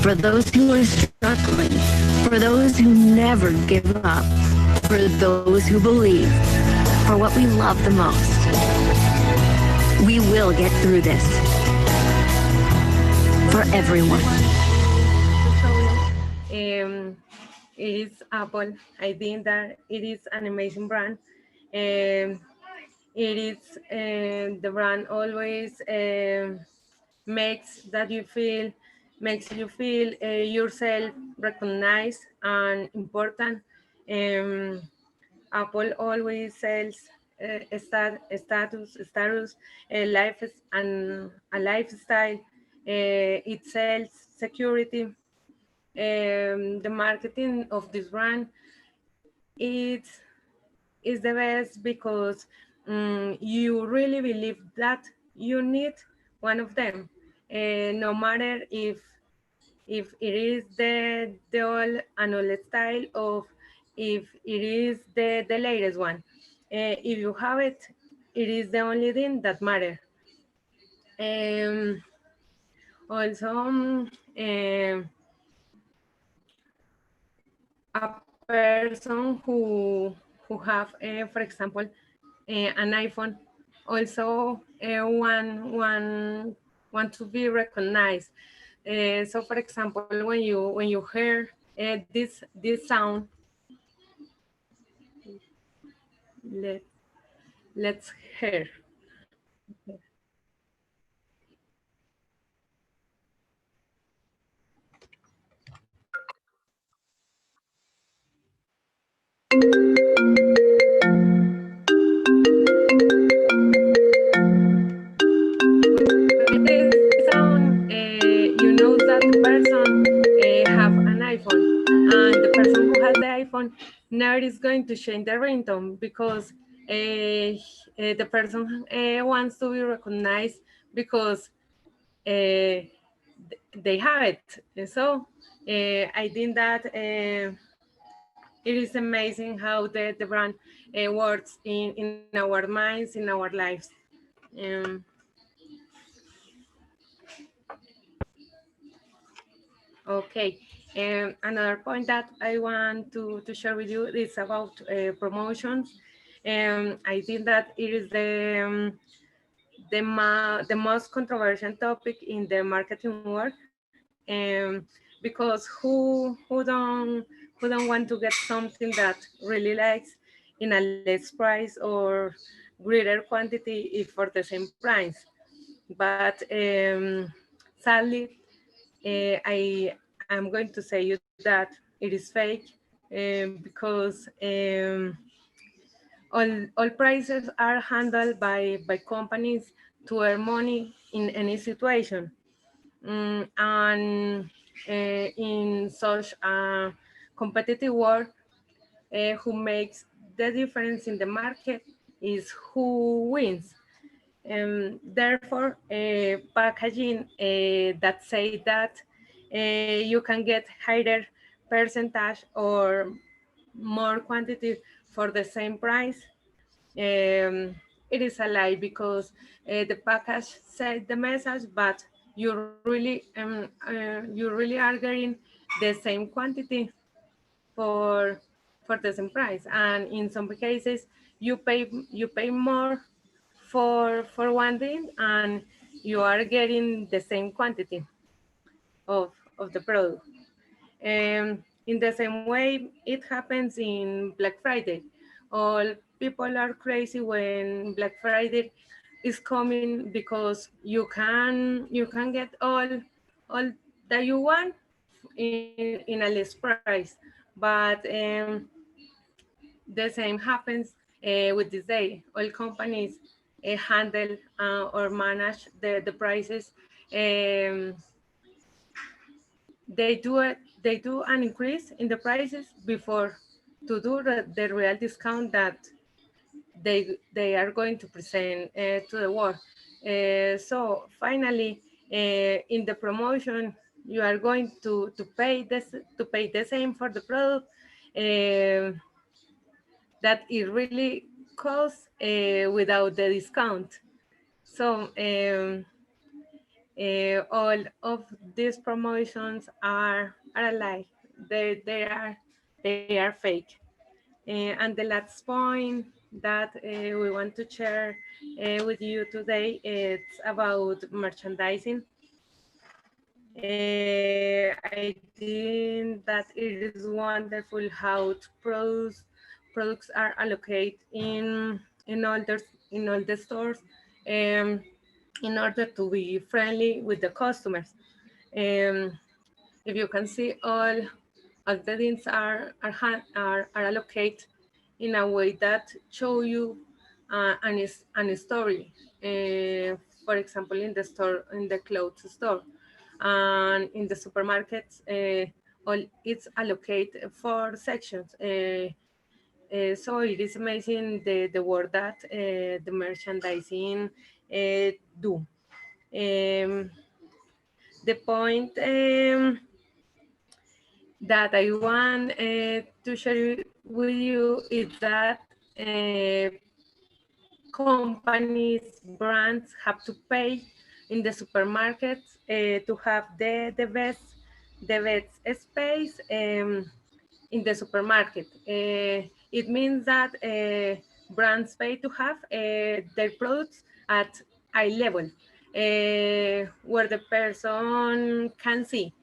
for those who are struggling, for those who never give up, for those who believe, for what we love the most. We will get through this. For everyone. It is Apple. I think that it is an amazing brand. It is the brand always makes you feel yourself recognized and important. Apple always sells status, life and a lifestyle. It sells security. The marketing of this brand, it's is the best because you really believe that you need one of them, no matter if it is the old and old style of if it is the latest one. If you have it, it is the only thing that matter. Um, Also, a person who have, for example, an iPhone, also want to be recognized. So, for example, when you hear this sound, let let's hear. This sound, you know that the person have an iPhone, and the person who has the iPhone never is going to change the ringtone because the person wants to be recognized because they have it. So I think that it is amazing how the brand works in our minds, in our lives. Um, Okay, another point that I want to share with you is about promotions. I think that it is the most controversial topic in the marketing world, because who don't want to get something that really likes in a less price or greater quantity if for the same price. But sadly, I'm going to say you that it is fake because all prices are handled by companies to earn money in any situation. And in such a competitive world, who makes the difference in the market is who wins. Therefore, packaging that say that you can get higher percentage or more quantity for the same price, it is a lie because the package said the message, but you really are getting the same quantity for the same price, and in some cases you pay more for one thing and you are getting the same quantity of the product. In the same way, it happens in Black Friday. All people are crazy when Black Friday is coming because you can get all that you want in a less price. But the same happens with this day. All companies handle or manage the prices. Um, they do an increase in the prices before to do the real discount that they are going to present to the world. So finally, in the promotion, you are going to pay the same for the product that it really costs without the discount. So all of these promotions are a lie. They are fake. And the last point that we want to share with you today is about merchandising. I think that it is wonderful how products are allocated in all the stores, um, in order to be friendly with the customers. Um, if you can see, all the things are allocated in a way that show you an story. For example, in the clothes store, and in the supermarkets, all it's allocated for sections. So it is amazing the work that the merchandising do. The point that I want to share with you is that companies, brands have to pay in the supermarkets to have the best space in the supermarket. It means that brands pay to have their products at eye level, where the person can see.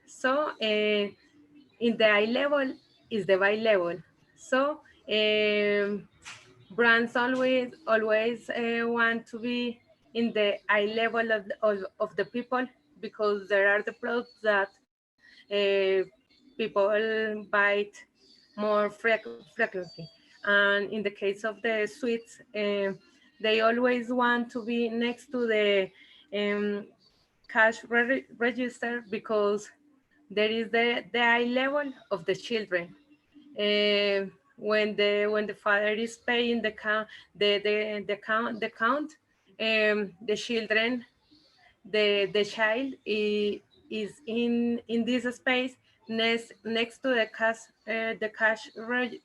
So in the eye level is the buy level. So brands always want to be in the eye level of the people, because there are the products that people buy more frequently. And in the case of the sweets, they always want to be next to the cash register, because there is the eye level of the children. When the father is paying the children, the child is in this space next to the cash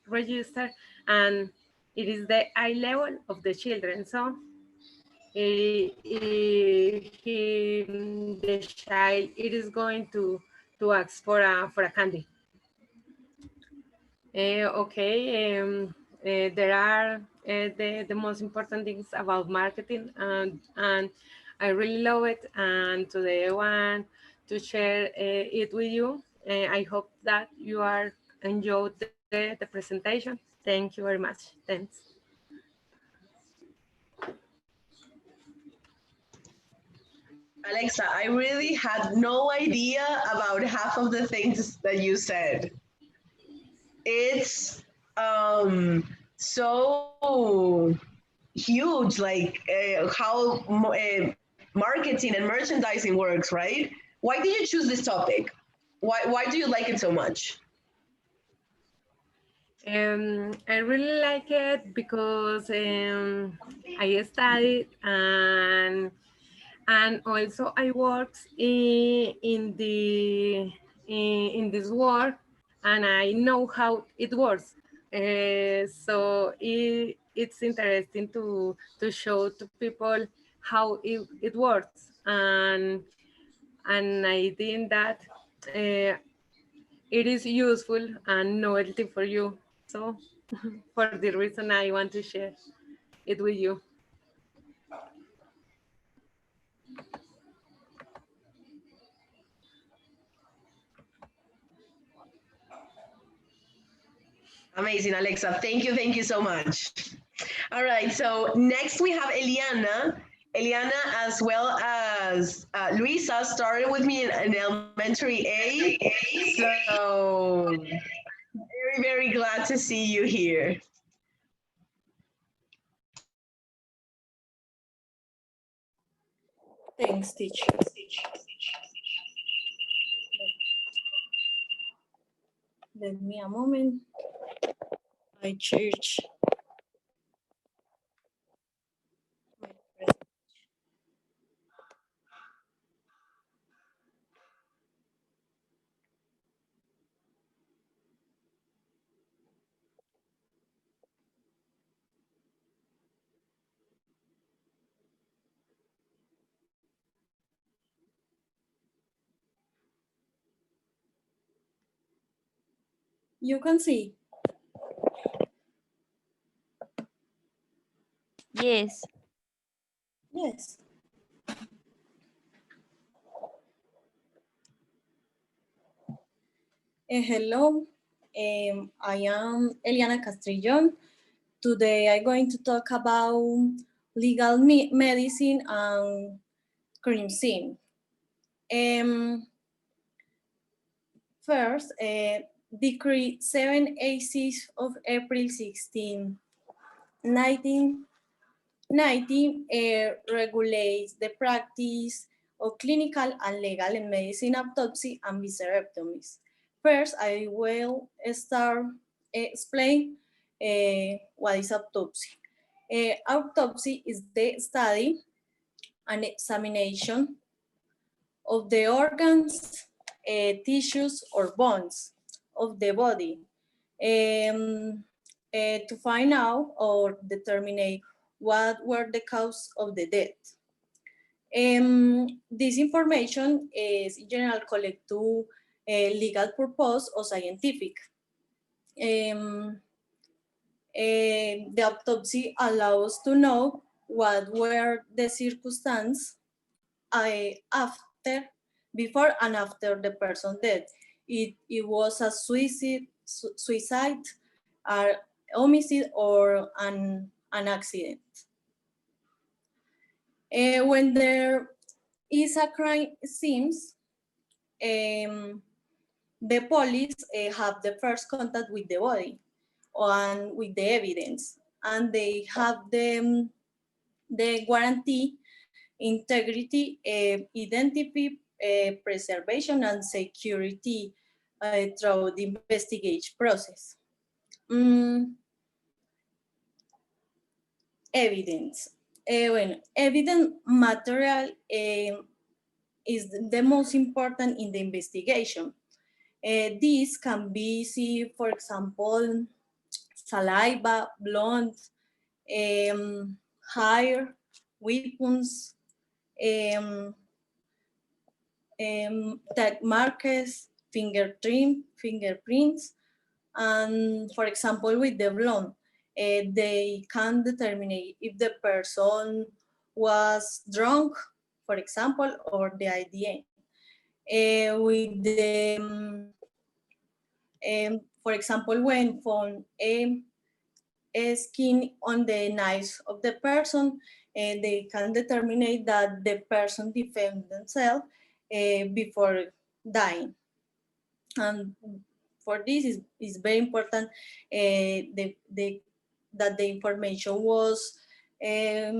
register, and it is the eye level of the children. So the child, it is going to ask for a candy. Okay, there are the most important things about marketing, and I really love it. And today I want to share it with you. I hope that you are enjoyed the presentation. Thank you very much. Thanks. Alexa, I really had no idea about half of the things that you said. It's so huge, like how marketing and merchandising works, right? Why did you choose this topic? Why do you like it so much? I really like it because I studied, and also I worked in this work, and I know how it works. So it's interesting to show to people how it works, and I think that uh, it is useful and novelty for you. So for the reason I want to share it with you. Amazing, Alexa. Thank you so much. All right, so next we have Eliana. Eliana, as well as Luisa, started with me in elementary A. So very glad to see you here. Thanks, teacher. Let me a moment. I church. You can see. Yes. Yes. Hello, I am Eliana Castrillon. Today I'm going to talk about legal medicine and crime scene. First, Decree 786 of April 16, 1990 regulates the practice of clinical and legal medicine autopsy and viscerectomies. First, I will start explain what is autopsy. Autopsy is the study and examination of the organs, tissues, or bones of the body to find out or determine what were the cause of the death. This information is in general collected to legal purpose or scientific. The autopsy allows to know what were the circumstances after, before and after the person dead. It was a suicide, a homicide, or an accident. When there is a crime seems, the police have the first contact with the body and with the evidence, and they have the guarantee integrity, identity, preservation, and security through the investigation process. Evidence. Evidence material is the most important in the investigation. This can be, see, for example, saliva, blood, hair, weapons, tag markers, fingerprints, and for example, with the blood, they can determine if the person was drunk, for example, or the IDA. With the, for example, when found skin on the knives of the person, they can determine that the person defended themselves before dying. And for this is very important that the information was a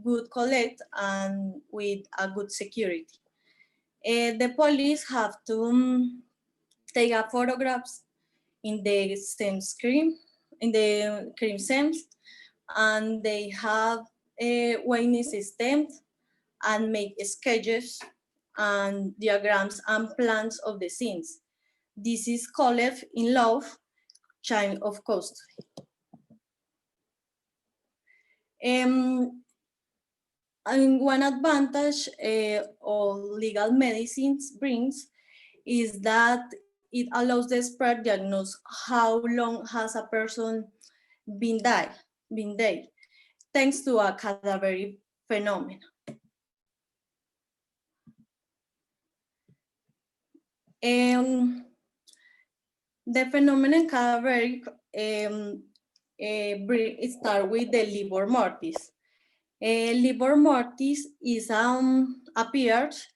good collect and with a good security. The police have to take a photographs in the same screen, in the crime scenes, and they have a witness system and make sketches and diagrams and plans of the scenes. This is called in law chain of custody. And one advantage of legal medicines brings is that it allows the expert diagnose how long has a person been dead, thanks to a cadaveric phenomenon. The phenomenon cadaveric start with the livor mortis. Livor mortis is appears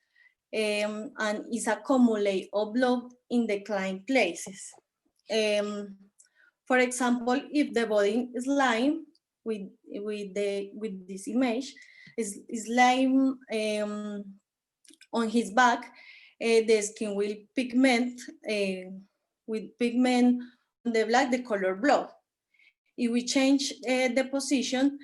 and is accumulate of blood in declined places. For example, if the body is lying with this image, is lying on his back, the skin will pigment with pigment on the black, the color blood. If we change the position,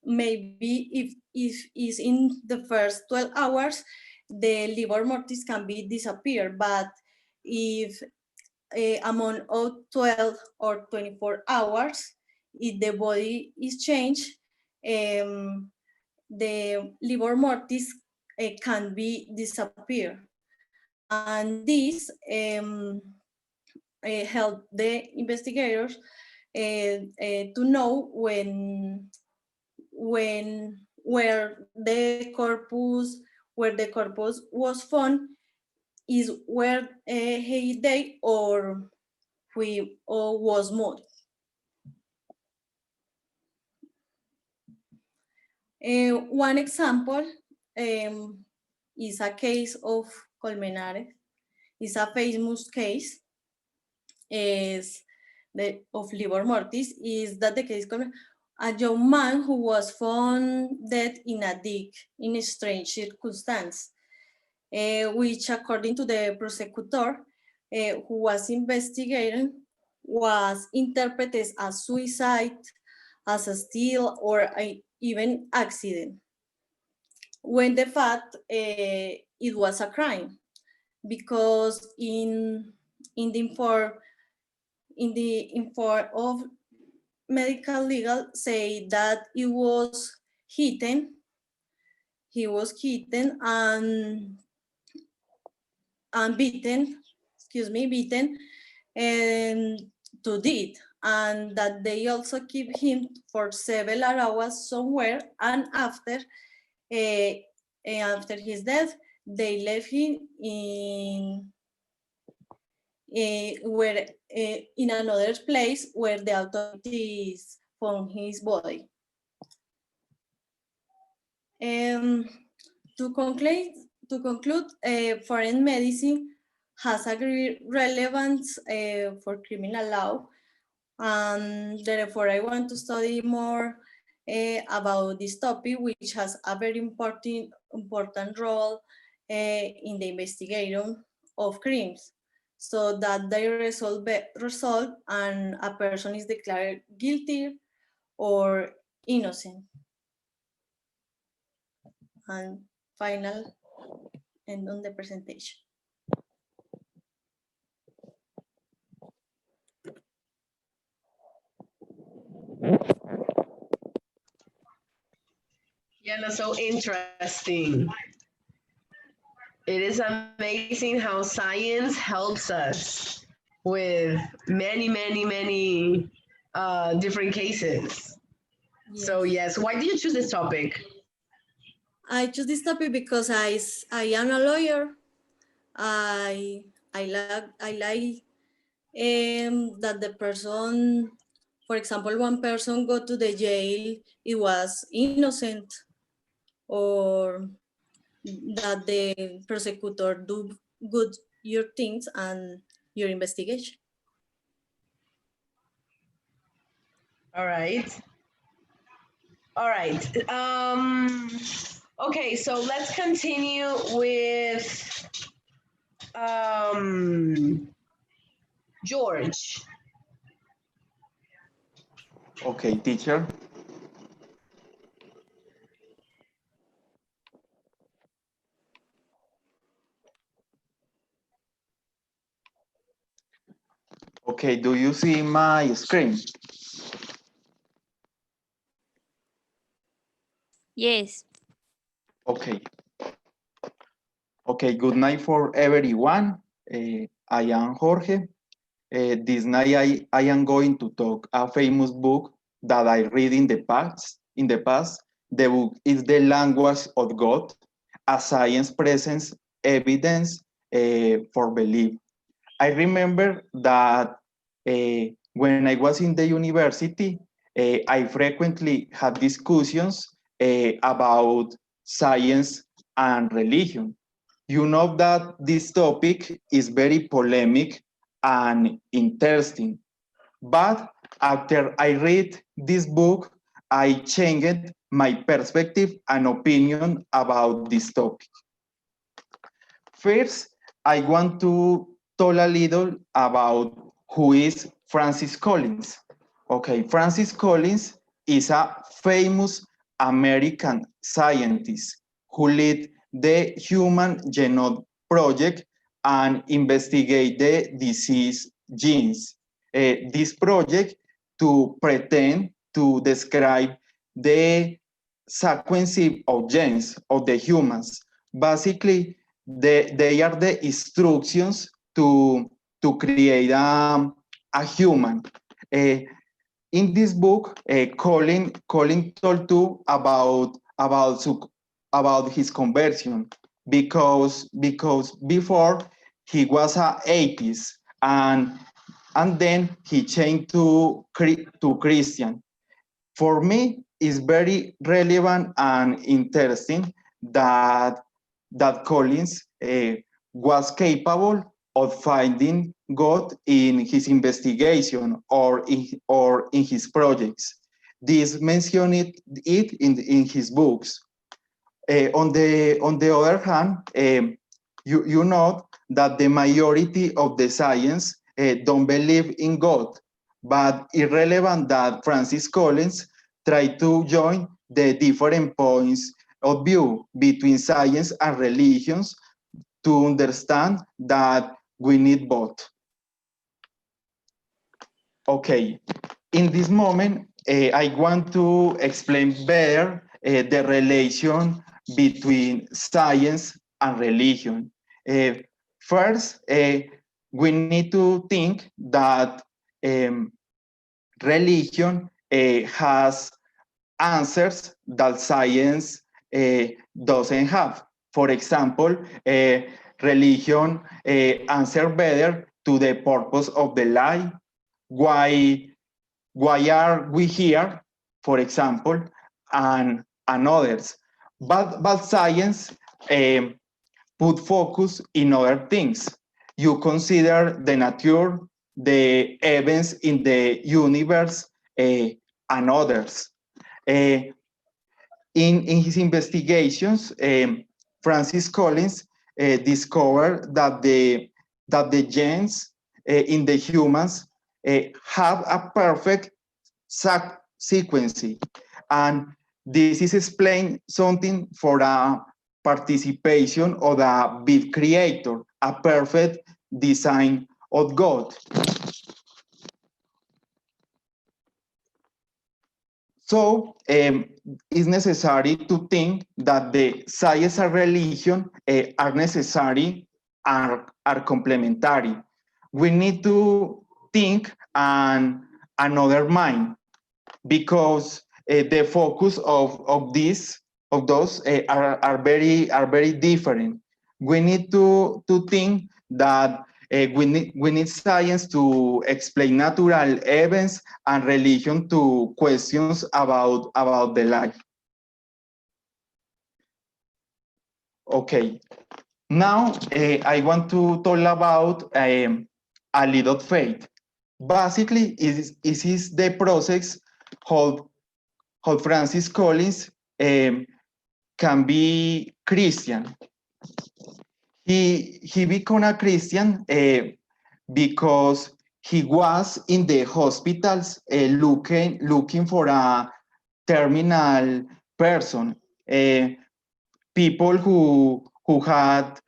maybe if is in the first 12 hours, the livor mortis can be disappear, but if among 12 or 24 hours, if the body is changed, the livor mortis can be disappear. And this help the investigators to know where the corpus was found is where he died or was moved. One example is a case of Colmenares. It's a famous case of livor mortis. Is that the case? A young man who was found dead in a dig in a strange circumstance. which according to the prosecutor who was investigating was interpreted as suicide, as a steal, or even accident, when the fact it was a crime, because in the inform of medical legal say that he was hidden and beaten, beaten and to death, and that they also keep him for several hours somewhere, and after his death, they left him in in another place where the authorities found his body. To conclude, foreign medicine has a great relevance for criminal law, and therefore I want to study more about this topic, which has a very important role in the investigation of crimes, so that they resolve and a person is declared guilty or innocent. And final end on the presentation. Yeah, no, so interesting. It is amazing how science helps us with many different cases. Yes. So yes, why did you choose this topic? I choose this topic because I am a lawyer. I like that the person, for example, one person go to the jail, it was innocent, or that the prosecutor do good your things and your investigation. All right. All right. Okay, so let's continue with George. Okay, teacher. Okay, do you see my screen? Yes. Okay. Okay, good night for everyone. I am Jorge. This night I am going to talk a famous book that I read in the past. The book is The Language of God, a science presents evidence for belief. I remember that when I was in the university, I frequently had discussions about science and religion. You know that this topic is very polemic and interesting. But after I read this book, I changed my perspective and opinion about this topic. First, I want to talk a little about who is Francis Collins. Okay, Francis Collins is a famous American scientist who led the Human Genome Project and investigate the disease genes. This project to pretend to describe the sequencing of genes of the humans. Basically, they are the instructions to create a human. In this book, Colin told you about his conversion because before he was an atheist and then he changed to Christian. For me, it's very relevant and interesting that Collins was capable of finding God in his investigation or in his projects. This mentioned it in his books. On the other hand, You know that the majority of the science don't believe in God, but irrelevant that Francis Collins tried to join the different points of view between science and religions to understand that we need both. Okay, in this moment, I want to explain better the relation between science and religion. Uh, First, we need to think that religion has answers that science doesn't have. For example, religion answer better to the purpose of the life, why are we here, for example, and others. But science put focus in other things. You consider the nature, the events in the universe, and others. Uh, in his investigations, Francis Collins discovered that the genes in the humans have a perfect sequence, and this is explained something for a participation of the big creator, a perfect design of God. So it's necessary to think that the science and religion are necessary, are complementary. We need to think and another mind, because the focus of those are very different. We need to think that we need science to explain natural events and religion to questions about the life. Okay, now I want to talk about a little faith. Basically, it is the process how Francis Collins can be Christian. He became a Christian because he was in the hospitals looking for a terminal person, people who had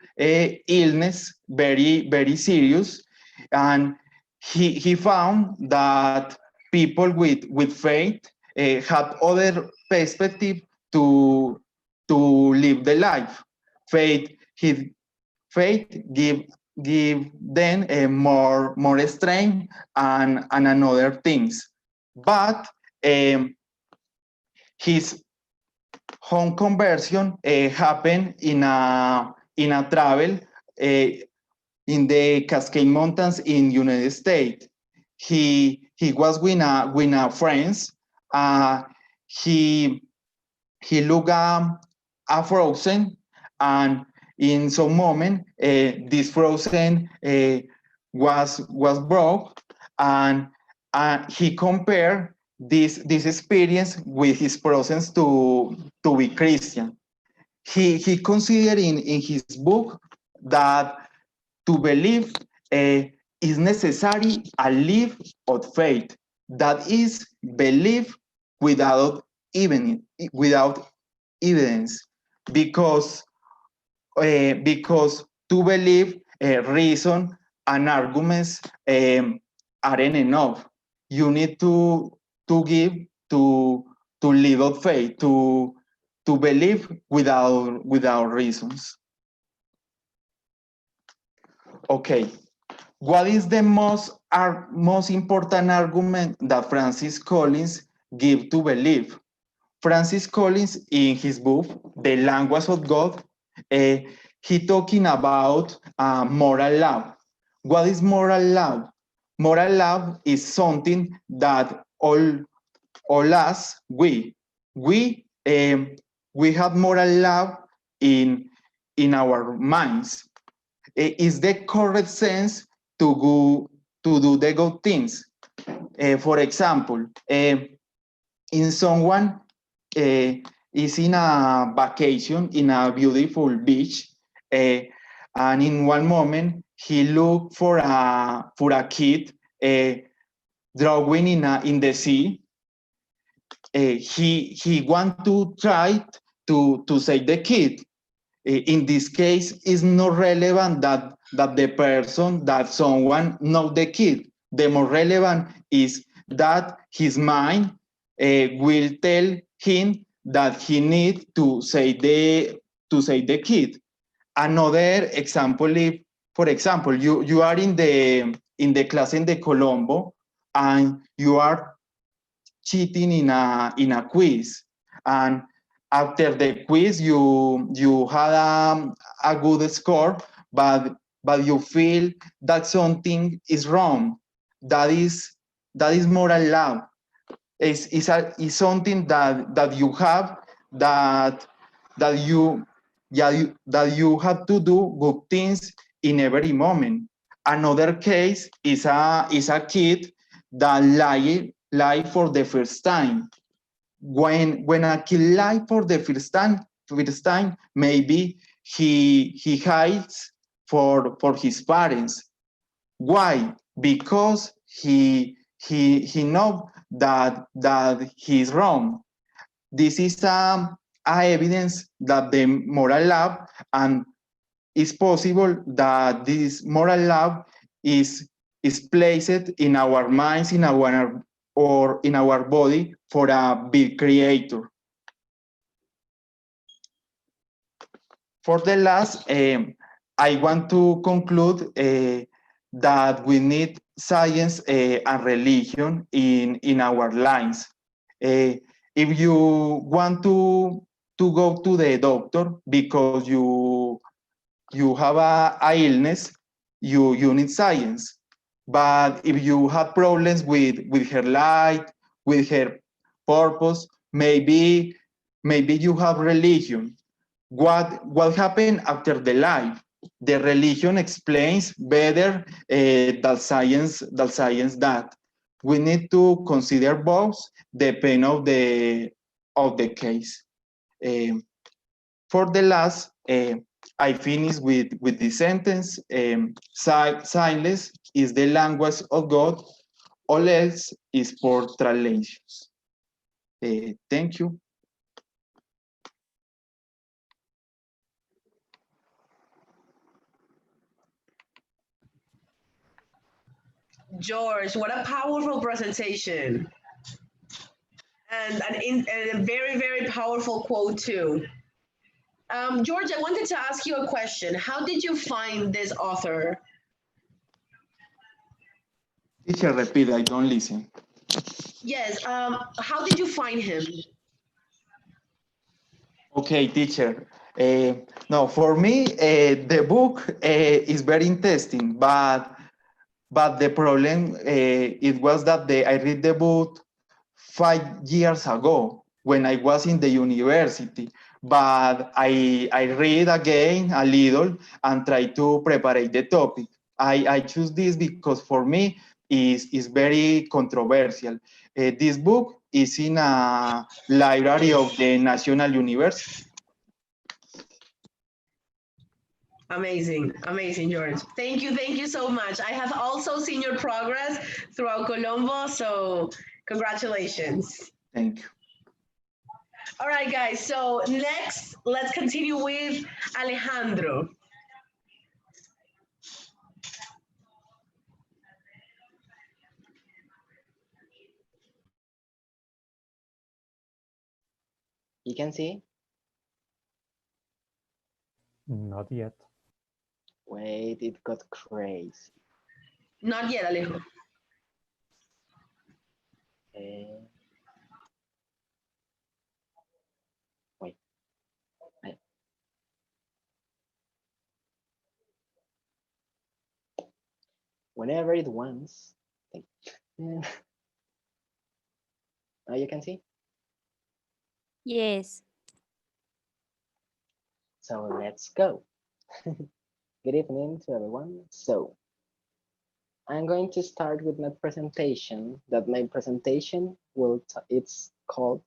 illness very serious, and he found that people with faith had other perspective to live the life. Faith faith give them more strength and another things, but his home conversion happened in a travel in the Cascade Mountains in United States. He was with a friends. He looked a frozen, and in some moment this frozen was broke, and he compared this experience with his process to be Christian. He considered in his book that to believe is necessary a life of faith, that is belief without even without evidence, because to believe reason and arguments aren't enough. You need to give to live of faith, to believe without reasons. Okay, what is the most important argument that Francis Collins give to belief? Francis Collins, in his book, The Language of God, he talking about moral law. What is moral law? Moral law is something that all us, we have moral law in our minds. Is the correct sense to do the good things. For example, in someone is in a vacation in a beautiful beach, and in one moment he looked for a kid drawing in the sea. He want to try to save the kid. In this case, it's not relevant that the person, that someone know the kid. The more relevant is that his mind will tell him that he need to save the kid. Another example, if, for example, you are in the class in the Colombo and you are cheating in a quiz, and after the quiz you had a good score, but you feel that something is wrong. That is moral law. Is something that you have, that you, yeah, that you have to do good things in every moment. Another case is a kid that lie for the first time. When a kid lie for the first time, maybe he hides for his parents. Why? Because he know that he's wrong. This is a evidence that the moral law, and it's possible that this moral law is placed in our minds, in our body for a big creator. For the last, I want to conclude that we need science and religion in our lives. If you want to go to the doctor because you have a illness, you need science. But if you have problems with her light, with her purpose, maybe you have religion. What happened after the life? The religion explains better that we need to consider both depending of the case. For the last, I finish with this sentence. Silence is the language of God, all else is for translations. Thank you. George, what a powerful presentation. And a very, very powerful quote too. George, I wanted to ask you a question. How did you find this author? Teacher, repeat, I don't listen. Yes, how did you find him? Okay, teacher. No, for me, the book is very interesting, but the problem it was that I read the book 5 years ago when I was in the university. But I read again a little and try to prepare the topic. I choose this because for me is very controversial. This book is in a library of the National University. Amazing, amazing, George. Thank you so much. I have also seen your progress throughout Colombo, so congratulations. Thank you. All right, guys, so next, let's continue with Alejandro. You can see? Not yet. Wait, it got crazy. Not yet, Alejo. Wait. Whenever it wants. Now you can see? Yes. So let's go. Good evening to everyone. So I'm going to start with my presentation. My presentation it's called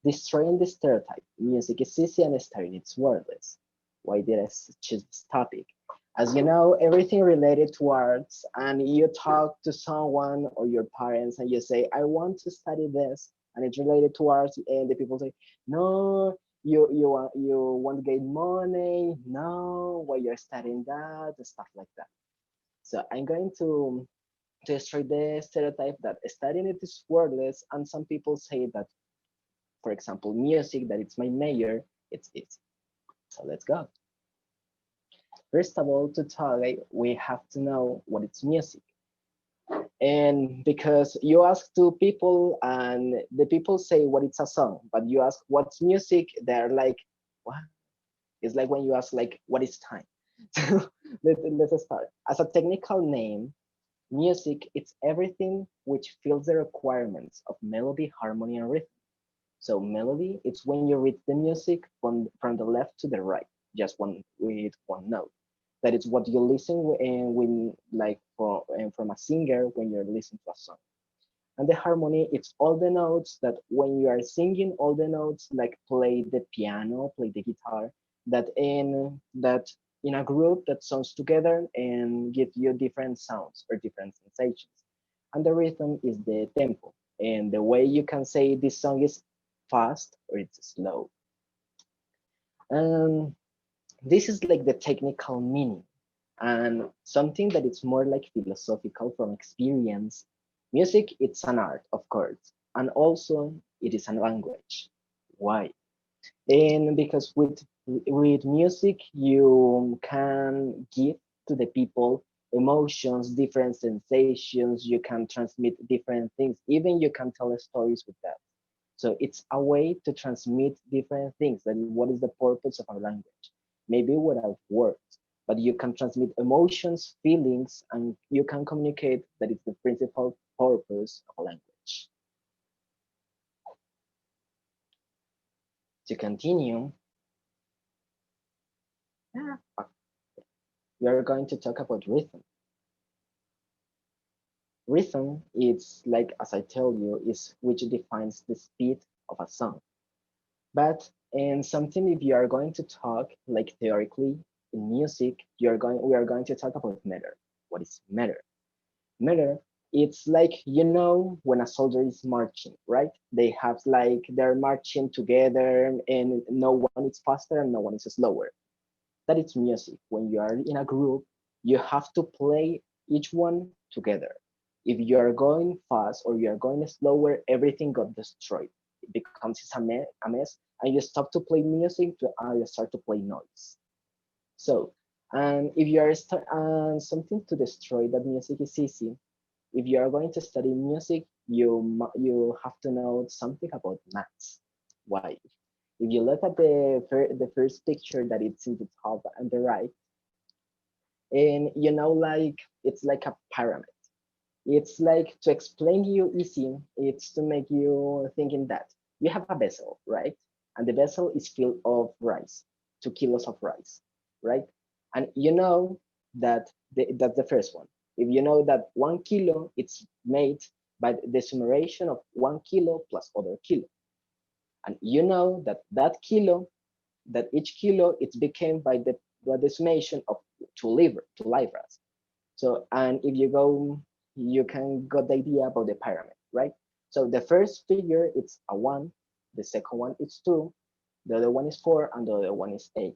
Destroying the Stereotype. Music is easy and studying it's worthless. Why did I choose this topic? As you know, everything related to arts, and you talk to someone or your parents and you say, I want to study this, and it's related to arts, and the people say, no, you want to get money, no, why you're studying that, and stuff like that. So I'm going to destroy the stereotype that studying it is worthless, and some people say that, for example, music, that it's my major, it's easy. So let's go. First of all, to talk, we have to know what is music. And because you ask two people and the people say what it's a song, but you ask what's music, they're like, what? It's like when you ask like, what is time? Let's start. As a technical name, music, it's everything which fills the requirements of melody, harmony, and rhythm. So melody, it's when you read the music from the left to the right, just one with one note. That is what you listen when like from a singer when you're listening to a song. And the harmony, it's all the notes that when you are singing, all the notes like play the piano, play the guitar, that in a group that sounds together and give you different sounds or different sensations. And the rhythm is the tempo. And the way you can say this song is fast or it's slow. And this is like the technical meaning. And something that it's more like philosophical from experience. Music, it's an art, of course, and also it is a language. Why? And because with music you can give to the people emotions, different sensations, you can transmit different things, even you can tell stories with that. So it's a way to transmit different things. And what is the purpose of a language? Maybe without words, but you can transmit emotions, feelings, and you can communicate. That is the principal purpose of a language. To continue, we are going to talk about rhythm. Rhythm is like, as I tell you, is which defines the speed of a song. But in something, if you are going to talk like theoretically in music, we are going to talk about meter. What is meter? Meter, it's like, you know, when a soldier is marching, right? They have like they're marching together and no one is faster and no one is slower. That is music. When you are in a group, you have to play each one together. If you are going fast or you are going slower, everything got destroyed. It becomes a mess, and you stop to play music you start to play noise. So, and if you are something to destroy that music is easy. If you are going to study music, you have to know something about maths. Why? If you look at the first picture that it's in the top and the right, and you know, like it's like a pyramid. It's like, to explain you easy, it's to make you thinking that you have a vessel, right? And the vessel is filled of rice, 2 kilos of rice, right? And you know that that's the first one. If you know that 1 kilo, it's made by the summation of 1 kilo plus other kilo. And you know that that each kilo it's became by the summation of two livres. So, and if you go, you can get the idea about the pyramid, right? So the first figure it's a 1, the second one is 2, the other one is 4, and the other one is 8.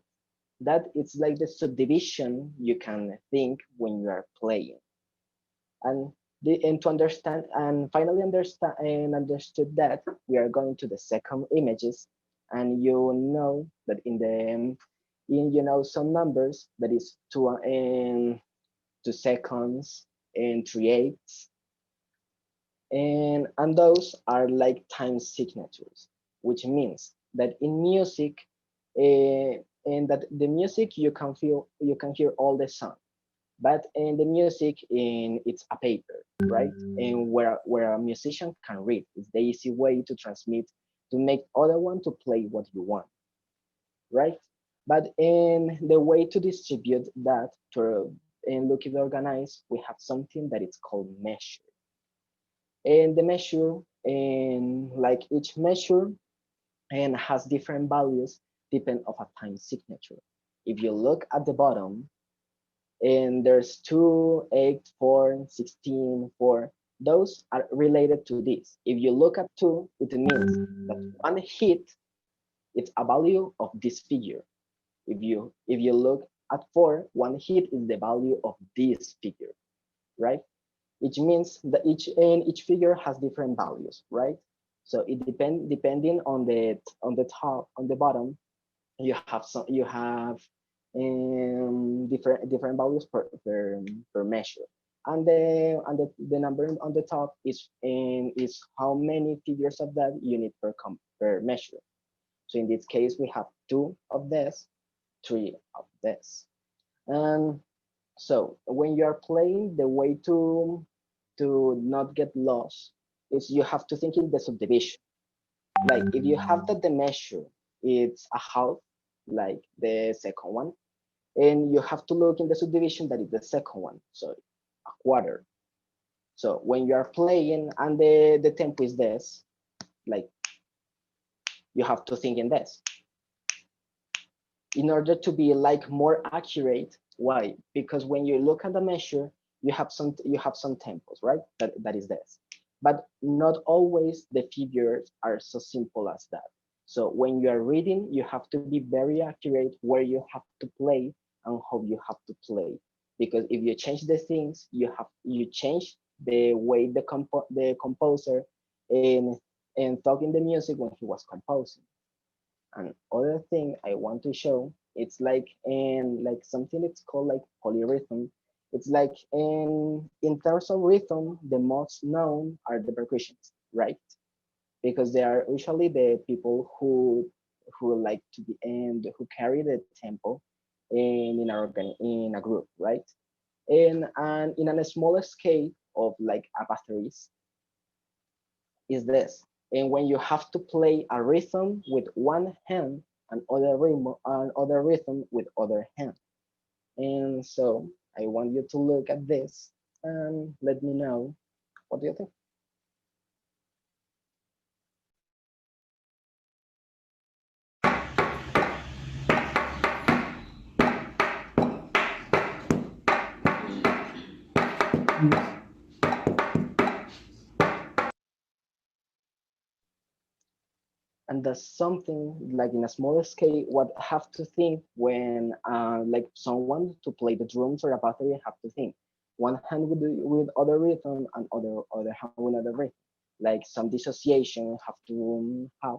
That it's like the subdivision you can think when you are playing. And to understand and finally understand and understood that, we are going to the second images, and you know that in some numbers that is 2 seconds and 3/8, and those are like time signatures, which means that in music, and that the music you can hear all the sound, but in the music it's a paper, right? And where a musician can read, it's the easy way to transmit, to make other one to play what you want, right? But in the way to distribute that to and look it organized, we have something that is called measure. And the measure, and like each measure and has different values depend of a time signature. If you look at the bottom, And there's 2, 8, 4, 16, 4. Those are related to this. If you look at 2, it means that one hit, it's a value of this figure. If you look at 4, one hit is the value of this figure, right? Which means that each figure has different values, right? So it depending on the top, on the bottom, you have different values per measure, and the number on the top is how many figures of that you need per measure. So in this case, we have 2 of this, 3 of this. And so when you are playing, the way to not get lost is you have to think in the subdivision. Like if you have that the measure, it's a half, like the second one, and you have to look in the subdivision that is the second one, so a quarter. So when you are playing and the tempo is this, like you have to think in this in order to be like more accurate. Why? Because when you look at the measure, you have some tempos, right? That is this. But not always the figures are so simple as that. So when you are reading, you have to be very accurate where you have to play and how you have to play. Because if you change the things, you change the way the composer and talking the music when he was composing. And other thing I want to show, it's like something it's called like polyrhythm. It's like in terms of rhythm, the most known are the percussions, right? Because they are usually the people who like to be and who carry the tempo in a group, right? And in a smaller scale of like a batteries, is this. And when you have to play a rhythm with one hand and other rhythm with other hand. And so I want you to look at this and let me know, what do you think? And that's something like in a smaller scale, what have to think when like someone to play the drums or a battery have to think one hand with other rhythm and other hand with other rhythm. Like some dissociation have to have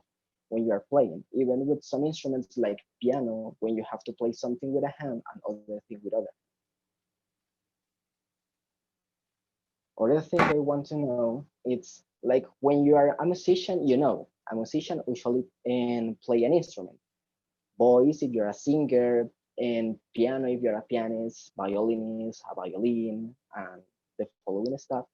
when you are playing, even with some instruments like piano, when you have to play something with a hand and other thing with other. Other thing I want to know, it's like when you are a musician, a musician usually play an instrument. Voice if you're a singer, and piano if you're a pianist, violinist, a violin, and the following stuff.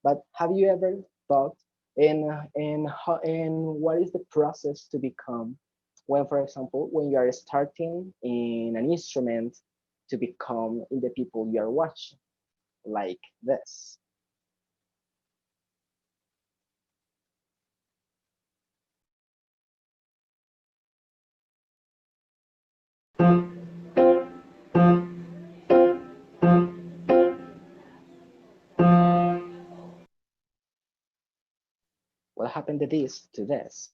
But have you ever thought and what is the process to become when, for example, when you are starting in an instrument to become in the people you are watching, like this? What happened to this?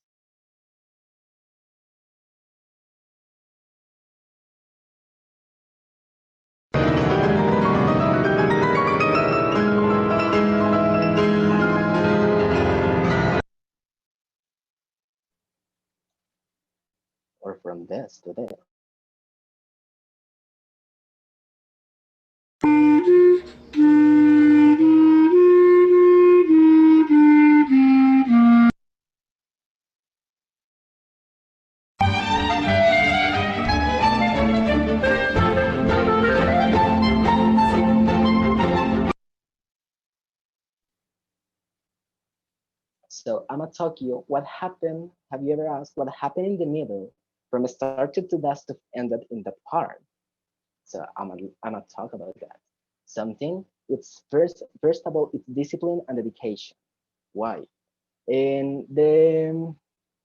Or from this to this? So I'm at Tokyo. What happened? Have you ever asked what happened in the middle from start to dust to ended in the part? So I'm gonna talk about that. Something. It's first of all, it's discipline and dedication. Why? And the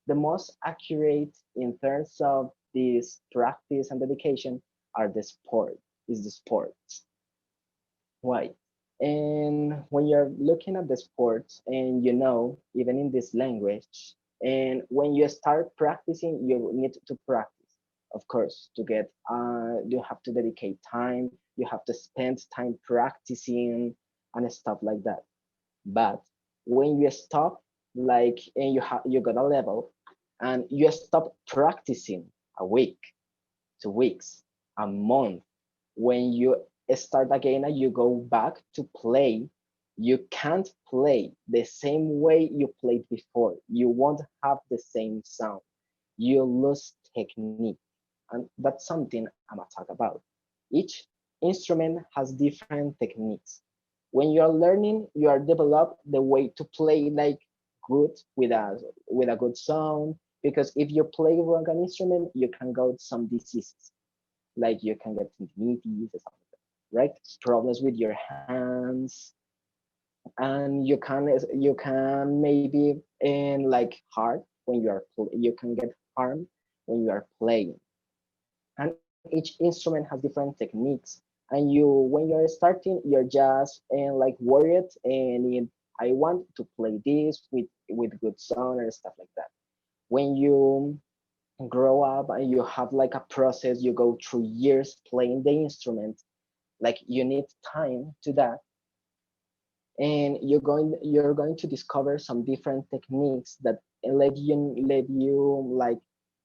most accurate in terms of this practice and dedication are the sport. Is the sports. Why? And when you're looking at the sports and you know, even in this language, and when you start practicing, you need to practice, of course, to get, you have to dedicate time, you have to spend time practicing and stuff like that. But when you stop, like, and you got a level and you stop practicing a week, 2 weeks, a month, when you start again and you go back to play, you can't play the same way you played before. You won't have the same sound. You lose technique. And that's something I'm gonna talk about. Each instrument has different techniques. When you're learning, you are develop the way to play like good with a good sound. Because if you play wrong an instrument, you can go some diseases like you can get tendinitis or something, right? Problems with your hands, and you can maybe in like hard when you can get harmed when you are playing. And each instrument has different techniques. And when you're starting, you're just like worried I want to play this with good sound and stuff like that. When you grow up and you have like a process, you go through years playing the instrument, like you need time to that, and you're going to discover some different techniques that let you like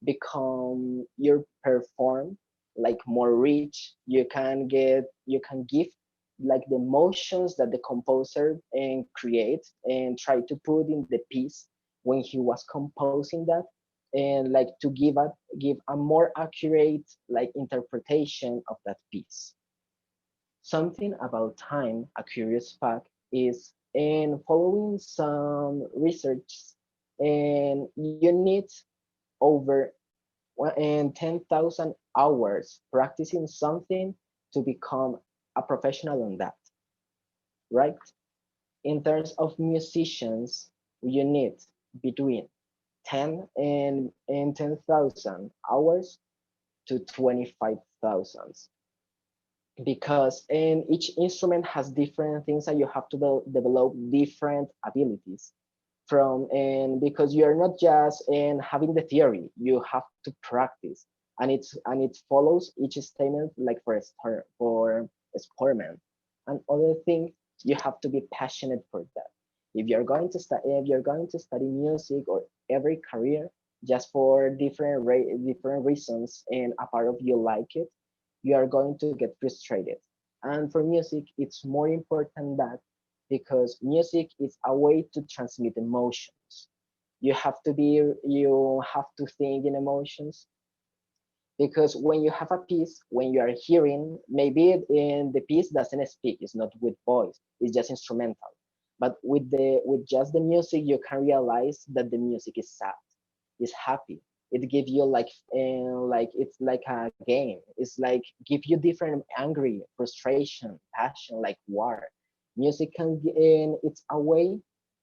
become your perform like more rich. You can give like the emotions that the composer and create and try to put in the piece when he was composing that, and like to give a more accurate like interpretation of that piece. Something about time, a curious fact, is in following some research, and you need over 10,000 hours practicing something to become a professional on that, right? In terms of musicians, you need between 10 and 10,000 hours to 25,000, because in each instrument has different things and you have to develop different abilities from, and because you're not just in having the theory, you have to practice, and it follows each statement like for experiment. And other thing, you have to be passionate for that. If you're going to study music or every career just for different reasons, and a part of you like it, you are going to get frustrated. And for music, it's more important that, because music is a way to transmit emotions. You have to think in emotions, because when you have a piece, when you are hearing, maybe in the piece doesn't speak, it's not with voice, it's just instrumental. But with just the music, you can realize that the music is sad, is happy. It gives you like it's like a game. It's like give you different angry, frustration, passion, like war. Music and it's a way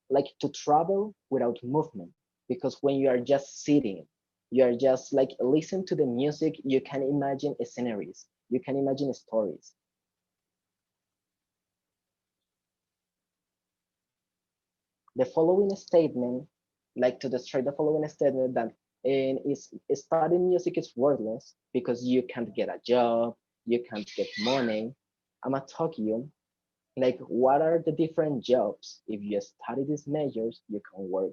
like to travel without movement, because when you are just sitting, you are just like listen to the music, you can imagine sceneries, you can imagine stories. The following statement, like to destroy the following statement that is studying music is worthless because you can't get a job, you can't get money. I'm gonna talk you like what are the different jobs if you study these majors you can work.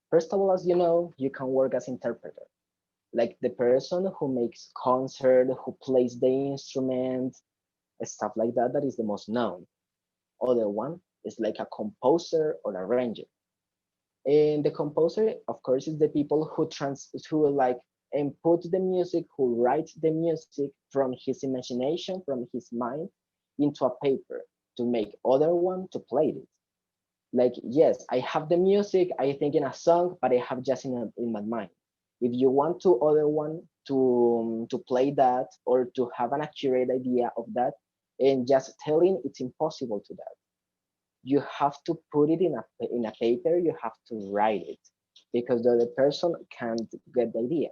First of all, as you know, you can work as interpreter, like the person who makes concert, who plays the instrument, stuff like that. That is the most known. Other one is like a composer or arranger. And the composer, of course, is the people who like and put the music, who writes the music from his imagination, from his mind, into a paper to make other one to play it. Like, yes, I have the music, I think in a song, but I have just in my mind. If you want to other one to play that or to have an accurate idea of that, and just telling, it's impossible to that. You have to put it in a paper, you have to write it, because the other person can't get the idea.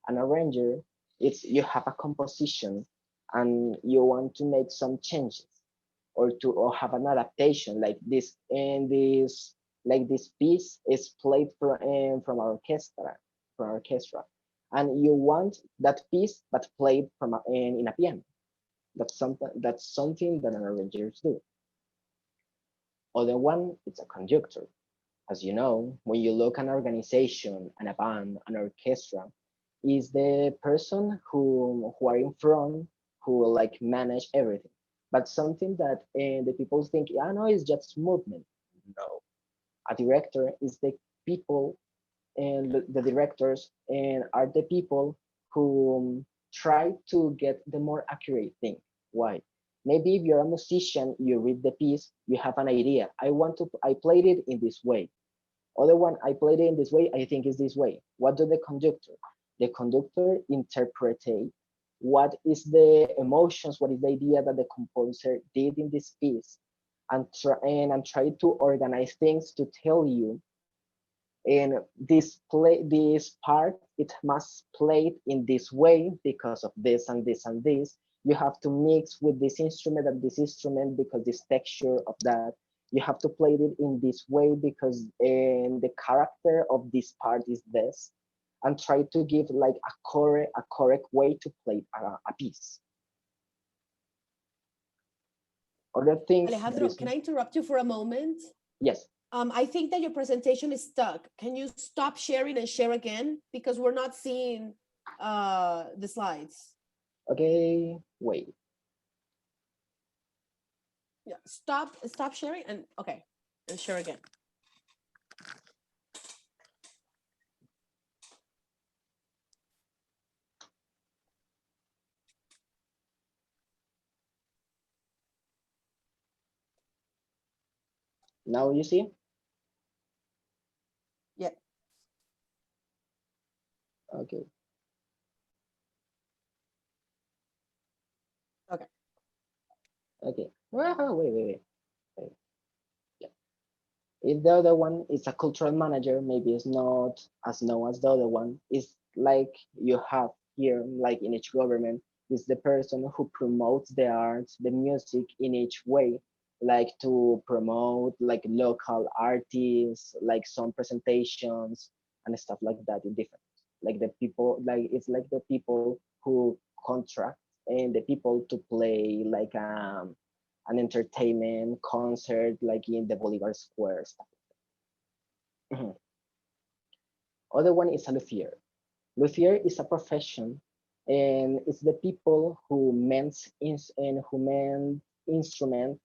An arranger, it's you have a composition, and you want to make some changes or to or have an adaptation like this, and this like this piece is played from our orchestra, and you want that piece but played in a piano. That's something that an arrangers do. Other one is a conductor. As you know, when you look an organization and a band, an orchestra, is the person who are in front, who like manage everything. But something that the people think, yeah, no, it's just movement. No, a director is the people, and the directors and are the people who try to get the more accurate thing. Why? Maybe if you're a musician, you read the piece, you have an idea. I played it in this way. Other one, I played it in this way, I think is this way. What do the conductor? The conductor interpretate what is the emotions, what is the idea that the composer did in this piece, and try to organize things to tell you, and this part, it must play it in this way because of this and this and this. You have to mix with this instrument and this instrument because this texture of that. You have to play it in this way because the character of this part is this, and try to give like a correct way to play a piece. Other things. Alejandro, can I interrupt you for a moment? Yes. I think that your presentation is stuck. Can you stop sharing and share again? Because we're not seeing the slides. Okay, wait. Yeah, stop sharing and okay, and share again. Now you see? Yeah. Okay. Okay. Okay. Well, wait. Yeah. If the other one is a cultural manager, maybe it's not as known as the other one. It's like you have here, like in each government, is the person who promotes the arts, the music in each way, like to promote like local artists, like some presentations and stuff like that in different. Like the people, like it's like the people who contract and the people to play like an entertainment concert like in the Bolivar Square stuff. Other one is a luthier. Luthier is a profession, and it's the people who mend instruments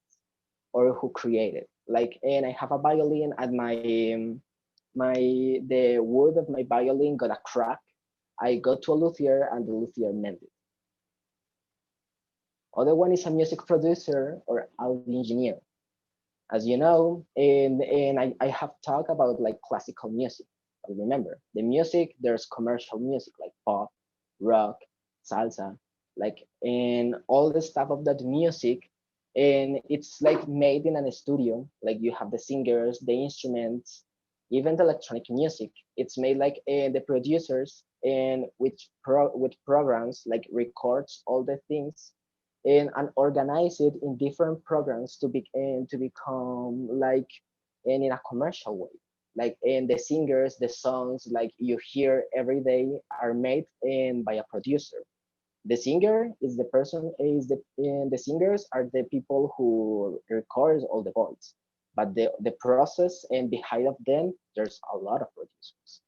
or who create it. Like, and I have a violin, and the wood of my violin got a crack. I go to a luthier, and the luthier mended it. Other one is a music producer or audio engineer. As you know, and I have talked about like classical music. But remember, the music, there's commercial music like pop, rock, salsa, like, and all the stuff of that music. And it's like made in a studio, like you have the singers, the instruments, even the electronic music. It's made like the producers, and with programs like records all the things, and organize it in different programs to become like and in a commercial way, like, and the singers, the songs like you hear every day are made and by a producer. The singer is the person is the and the singers are the people who records all the voice, but the process and behind of them there's a lot of producers.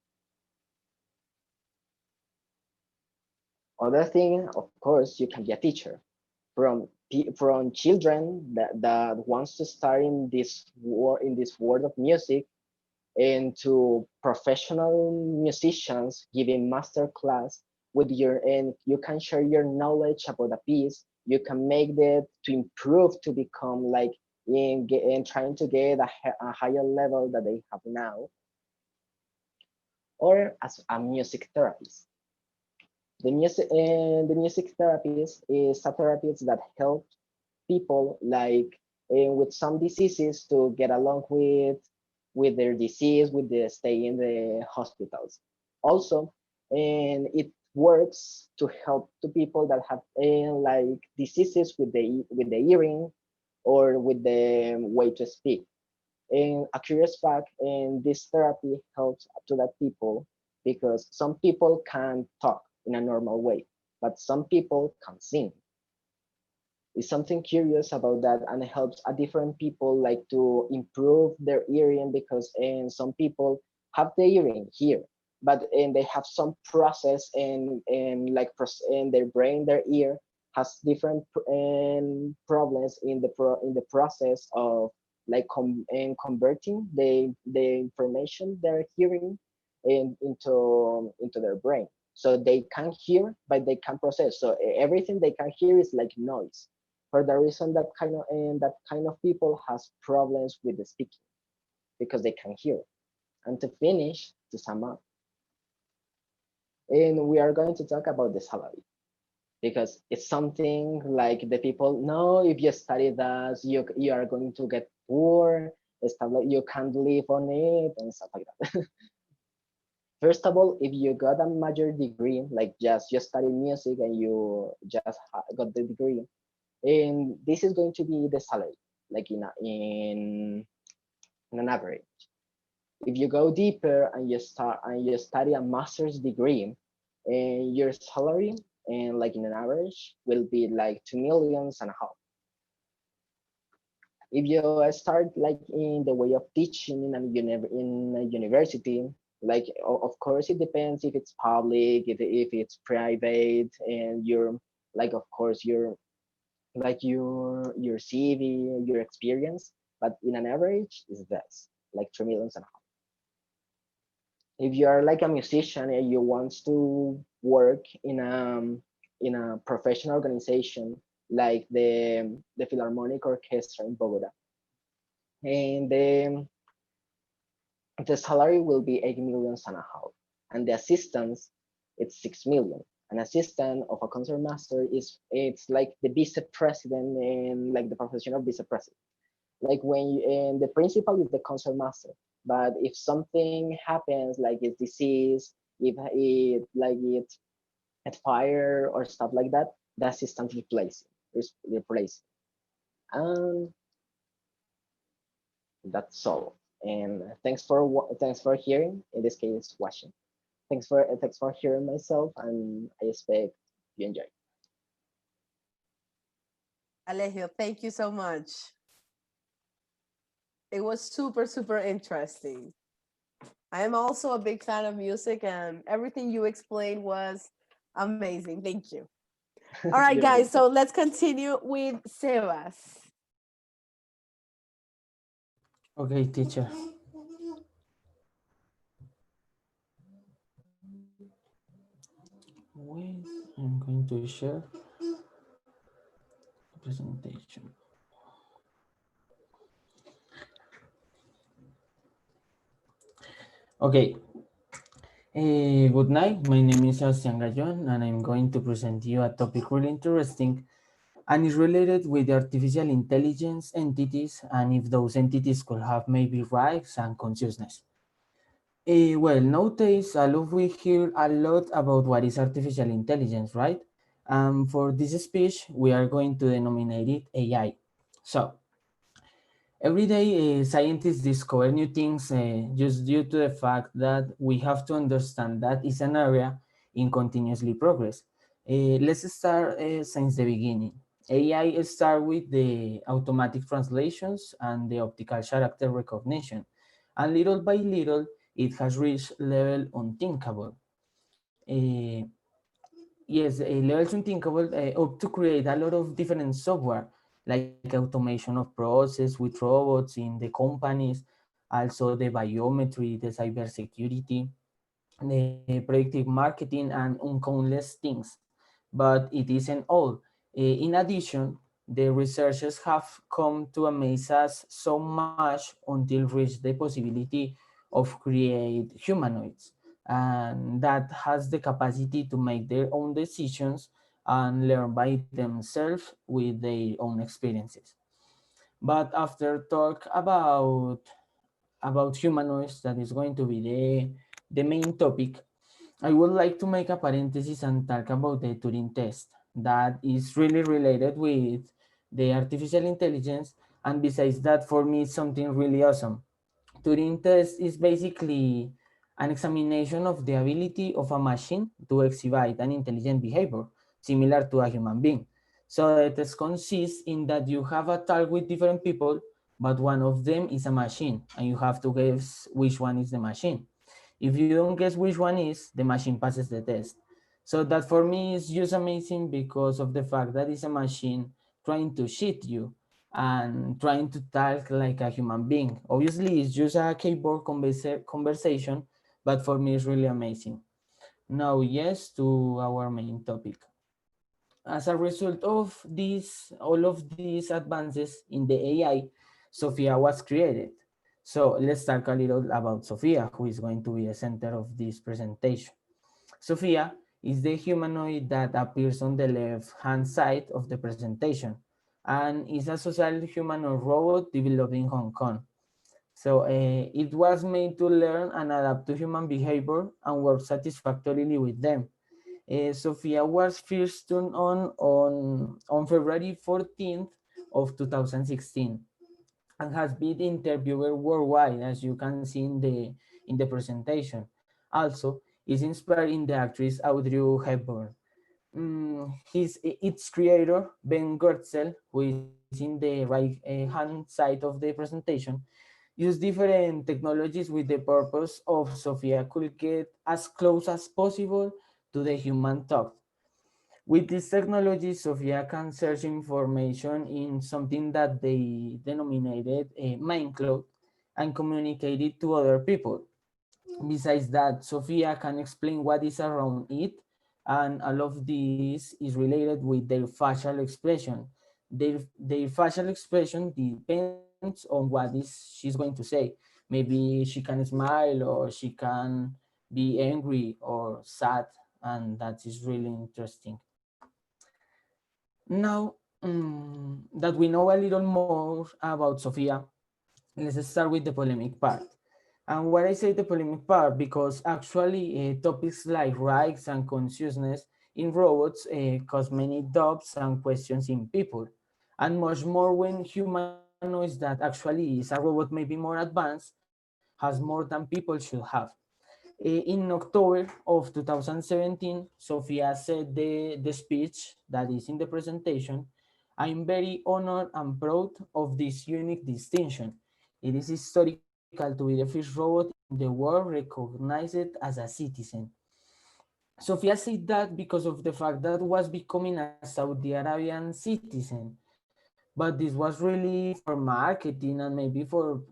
Other thing, of course, you can be a teacher. From children that wants to start in this world of music, and to professional musicians giving master class with your, and you can share your knowledge about a piece. You can make that to improve to become like in trying to get a higher level that they have now, or as a music therapist. The music therapist is a therapist that helps people like with some diseases to get along with their disease, with the stay in the hospitals. Also, and it works to help to people that have like diseases with the hearing or with the way to speak. And a curious fact, and this therapy helps to that people because some people can talk in a normal way, but some people can sing. Is something curious about that, and it helps a different people like to improve their hearing because and some people have the hearing here, but and they have some process and like in their brain, their ear has different problems in in the process of like and converting the information they're hearing into their brain, so they can hear but they can process, so everything they can hear is like noise. For the reason that kind of people has problems with the speaking because they can hear. And to finish, to sum up, and we are going to talk about the salary because it's something like the people know if you study that you are going to get poor, stuff like you can't live on it and stuff like that. First of all, if you got a major degree, like just you study music and you just got the degree, and this is going to be the salary, like in an average. If you go deeper and you study a master's degree, and your salary and like in an average will be like 2.5 million. If you start like in the way of teaching in a university, like of course it depends if it's public, if it's private, and you're like of course you're like your CV, your experience, but in an average is this, like 3.5 million. If you are like a musician and you want to work in a professional organization like the Philharmonic Orchestra in Bogota, and the salary will be 8.5 million, and the assistants it's 6 million. An assistant of a concertmaster is it's like the vice president and like the profession of vice president. Like when you, and the principal is the concertmaster, but if something happens like it's disease, if it like it's fire or stuff like that, the assistant replace. And that's all. And thanks for hearing. In this case, watching. Thanks for hearing myself, and I expect you enjoy. Alejio, thank you so much. It was super, super interesting. I am also a big fan of music, and everything you explained was amazing. Thank you. All right, guys, so let's continue with Sebas. Okay, teacher. Wait, I'm going to share the presentation. Okay. Good night. My name is Sebastian Gallon, and I'm going to present you a topic really interesting and is related with artificial intelligence entities and if those entities could have maybe rights and consciousness. Well, nowadays, we hear a lot about what is artificial intelligence, right? For this speech, we are going to denominate it AI. So, every day, scientists discover new things just due to the fact that we have to understand that it's an area in continuously progress. Let's start since the beginning. AI start with the automatic translations and the optical character recognition, and little by little, it has reached level unthinkable. Yes, levels unthinkable up to create a lot of different software, like automation of process with robots in the companies, also the biometry, the cybersecurity, the predictive marketing, and countless things. But it isn't all. In addition, the researchers have come to amaze us so much until reach the possibility of create humanoids, and that has the capacity to make their own decisions and learn by themselves with their own experiences. But after talk about humanoids, that is going to be the main topic, I would like to make a parenthesis and talk about the Turing test that is really related with the artificial intelligence. And besides that, for me, it's something really awesome. Turing test is basically an examination of the ability of a machine to exhibit an intelligent behavior, similar to a human being. So the test consists in that you have a talk with different people, but one of them is a machine, and you have to guess which one is the machine. If you don't guess which one is, the machine passes the test. So that for me is just amazing because of the fact that it's a machine trying to cheat you and trying to talk like a human being. Obviously, it's just a keyboard conversation, but for me, it's really amazing. Now, yes, to our main topic. As a result of all of these advances in the AI, Sophia was created. So let's talk a little about Sophia, who is going to be the center of this presentation. Sophia is the humanoid that appears on the left-hand side of the presentation and is a social humanoid robot developed in Hong Kong. So it was made to learn and adapt to human behavior and work satisfactorily with them. Sophia was first turned on February 14th of 2016 and has been interviewed worldwide, as you can see in the presentation. Also, is inspired in the actress Audrey Hepburn. Its creator, Ben Goertzel, who is in the right hand side of the presentation, used different technologies with the purpose of Sophia could get as close as possible to the human thought. With this technology, Sophia can search information in something that they denominated a mind cloud and communicate it to other people. Besides that, Sophia can explain what is around it, and all of this is related with their facial expression. Their facial expression depends on what is she's going to say. Maybe she can smile or she can be angry or sad, and that is really interesting. Now that we know a little more about Sophia, let's start with the polemic part. And why I say the polemic part, because actually topics like rights and consciousness in robots cause many doubts and questions in people, and much more when humanoids that actually is a robot maybe more advanced has more than people should have. In October of 2017, Sofia said the speech that is in the presentation, "I'm very honored and proud of this unique distinction. It is historical to be the first robot in the world recognized as a citizen." Sofia said that because of the fact that was becoming a Saudi Arabian citizen, but this was really for marketing and maybe for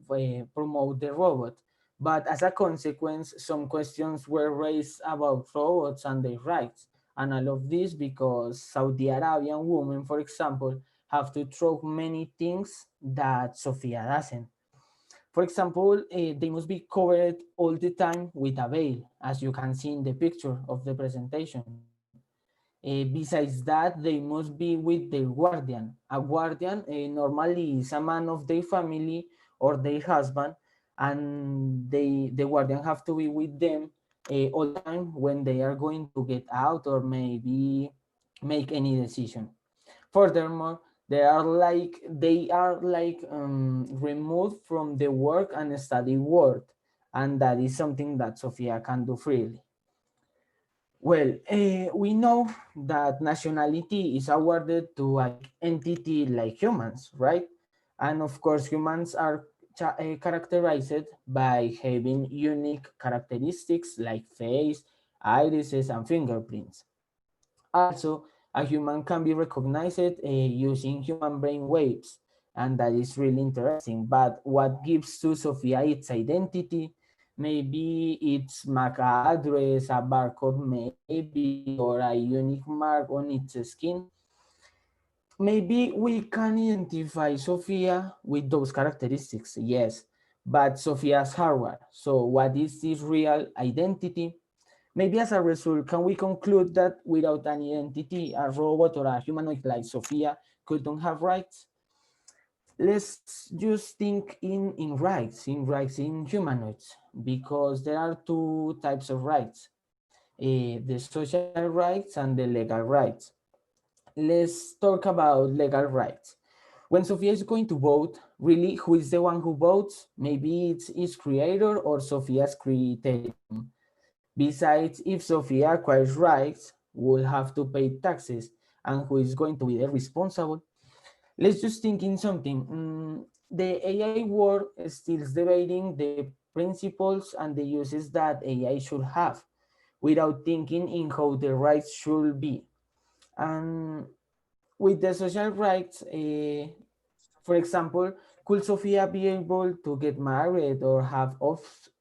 promote the robot. But as a consequence, some questions were raised about robots and their rights, and all of this because Saudi Arabian women, for example, have to throw many things that Sofia doesn't. For example, they must be covered all the time with a veil, as you can see in the picture of the presentation. Besides that, they must be with their guardian. A guardian normally is a man of their family or their husband, and the guardian have to be with them all the time when they are going to get out or maybe make any decision. Furthermore, they are like removed from the work and study world, and that is something that Sophia can do freely. Well, we know that nationality is awarded to an entity like humans, right? And of course, humans are characterized by having unique characteristics like face, irises, and fingerprints. Also, a human can be recognized using human brain waves, and that is really interesting. But what gives to Sophia its identity? Maybe it's MAC address, a barcode maybe, or a unique mark on its skin. Maybe we can identify Sophia with those characteristics, yes, but Sophia's hardware. So what is this real identity? Maybe as a result, can we conclude that without an identity, a robot or a humanoid like Sophia couldn't have rights? Let's just think in rights in humanoids, because there are two types of rights. the social rights and the legal rights. Let's talk about legal rights. When Sophia is going to vote, really, who is the one who votes? Maybe it's its creator or Sophia's criterion. Besides, if Sophia acquires rights, will have to pay taxes, and who is going to be the responsible? Let's just think in something. The AI world is still debating the principles and the uses that AI should have without thinking in how the rights should be. And with the social rights, for example, could Sophia be able to get married or have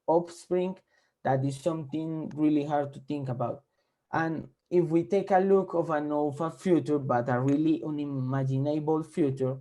offspring? That is something really hard to think about. And if we take a look of a future, but a really unimaginable future,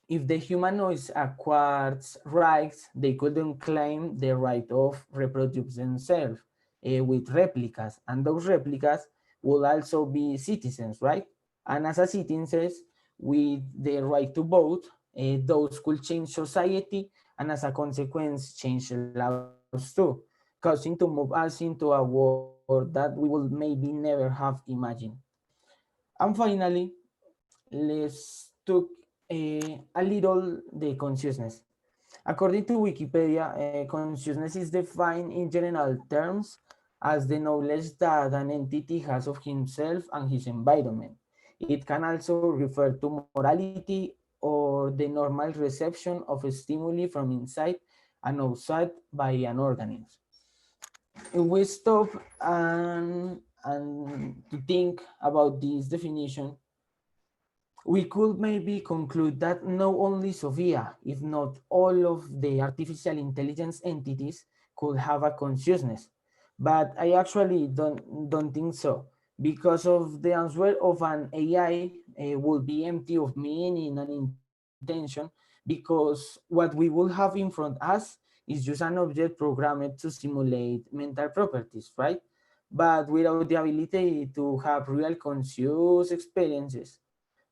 if the humanoids acquired rights, they couldn't claim the right of reproduce themselves with replicas, and those replicas will also be citizens, right? And as a citizens, with the right to vote, those could change society, and as a consequence, change laws too, causing to move us into a world that we will maybe never have imagined. And finally, let's talk a little the consciousness. According to Wikipedia, consciousness is defined in general terms as the knowledge that an entity has of himself and his environment. It can also refer to morality or the normal reception of a stimuli from inside and outside by an organism. If we stop and to think about this definition, we could maybe conclude that not only Sophia, if not all of the artificial intelligence entities could have a consciousness. But I actually don't think so, because of the answer of an AI would be empty of meaning and intention, because what we will have in front us is just an object programmed to simulate mental properties, right? But without the ability to have real conscious experiences.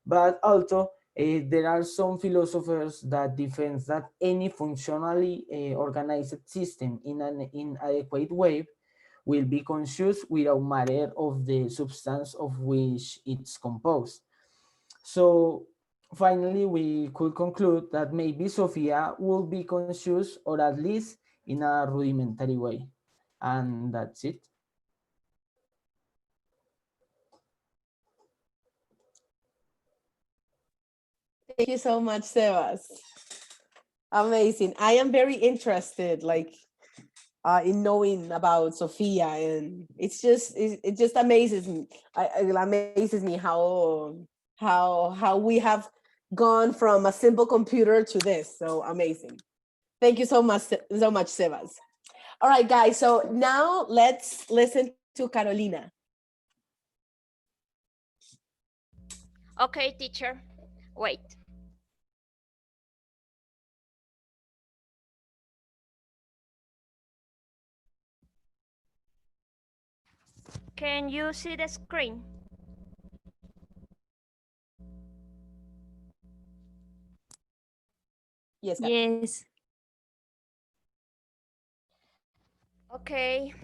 But also, there are some philosophers that defend that any functionally organized system in an inadequate way will be conscious without matter of the substance of which it's composed. So finally, we could conclude that maybe Sophia will be conscious, or at least in a rudimentary way. And that's it. Thank you so much, Sebas. Amazing. I am very interested, like, in knowing about Sophia, and it just amazes me. It amazes me how we have gone from a simple computer to this. So amazing. Thank you so much, Sebas. All right, guys. So now let's listen to Carolina. Okay, teacher. Wait. Can you see the screen? Yes. Yes. Okay.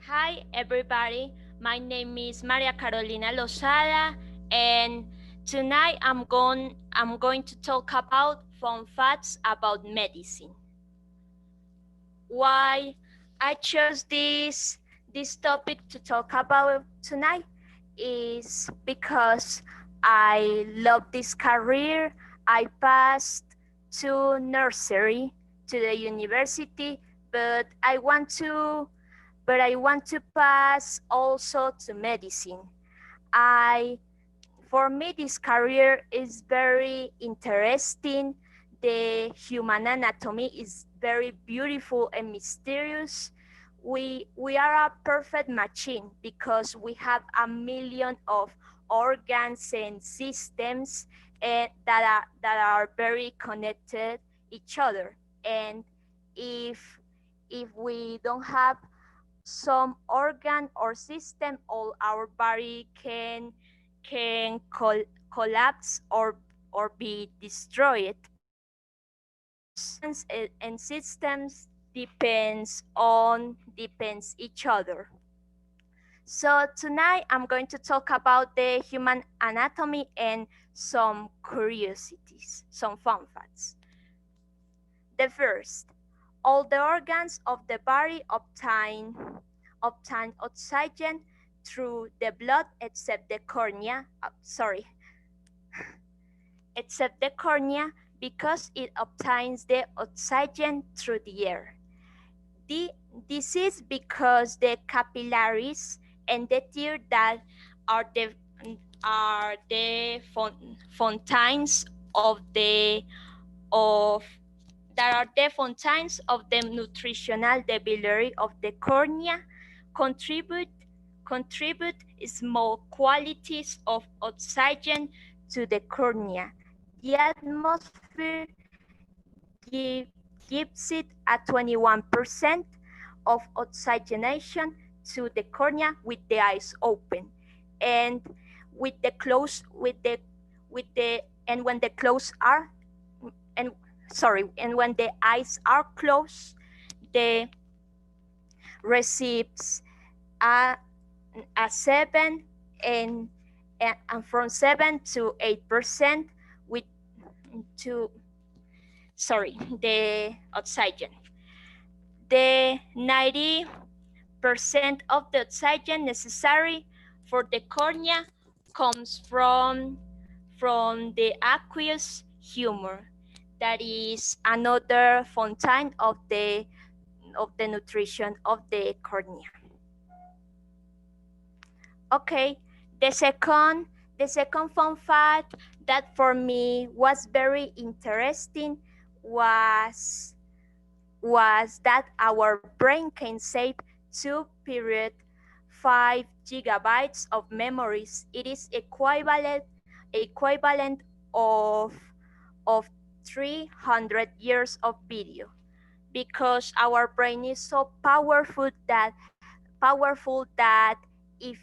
Hi, everybody. My name is Maria Carolina Lozada, and tonight I'm going to talk about fun facts about medicine. Why I chose this topic to talk about tonight is because I love this career. I passed to nursery to the university, but I want to pass also to medicine. I For me, this career is very interesting. The human anatomy is very beautiful and mysterious. We are a perfect machine because we have a million of organs and systems that are very connected each other. And if we don't have some organ or system, all our body can collapse or be destroyed. And systems depends each other. So tonight I'm going to talk about the human anatomy and some curiosities, some fun facts. The first, all the organs of the body obtain oxygen through the blood except the cornea. Except the cornea because it obtains the oxygen through the air. This is because the capillaries and the tear that are the fountains of the of that are the fountains of the nutritional delivery of the cornea contribute small quantities of oxygen to the cornea. The atmosphere gives it a 21% of oxygenation to the cornea with the eyes open, and with the close with the and when the close are and and when the eyes are closed, the receives a 7 and, and from 7 to 8% with to the oxygen. The 90% of the oxygen necessary for the cornea comes from the aqueous humor. That is another fountain of the nutrition of the cornea. Okay, the second fun fact that for me was very interesting was that our brain can save 2.5 gigabytes of memories. It is equivalent of of 300 years of video, because our brain is so powerful that if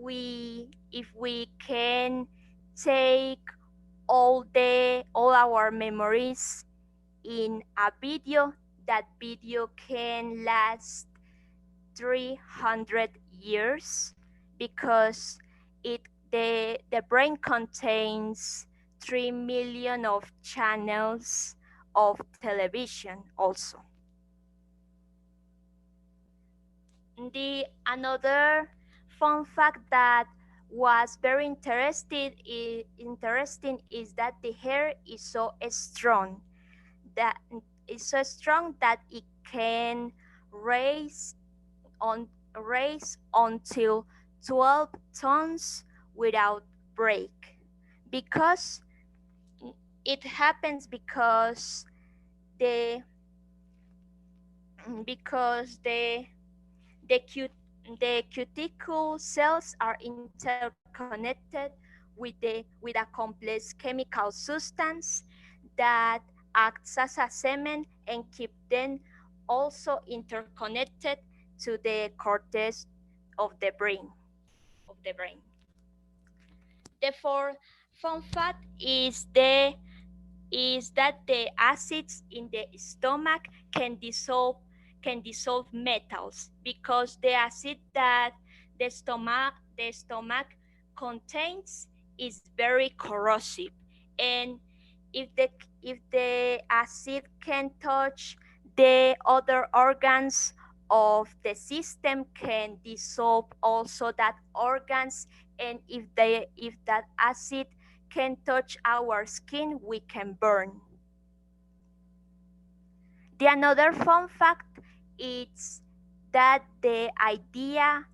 we can take all our memories in a video, that video can last 300 years, because the brain contains 3 million of channels of television also. The another fun fact that was very interesting is that the hair is so strong that it can raise until 12 tons without break, because it happens the because the cuticle cells are interconnected with a complex chemical substance that acts as a cement and keep them also interconnected to the cortex of the brain. The fourth fun fact is that the acids in the stomach can dissolve metals, because the acid that the stomach contains is very corrosive, and if the acid can touch the other organs of the system, can dissolve also that organs, and if that acid can touch our skin, we can burn. The another fun fact is that the idea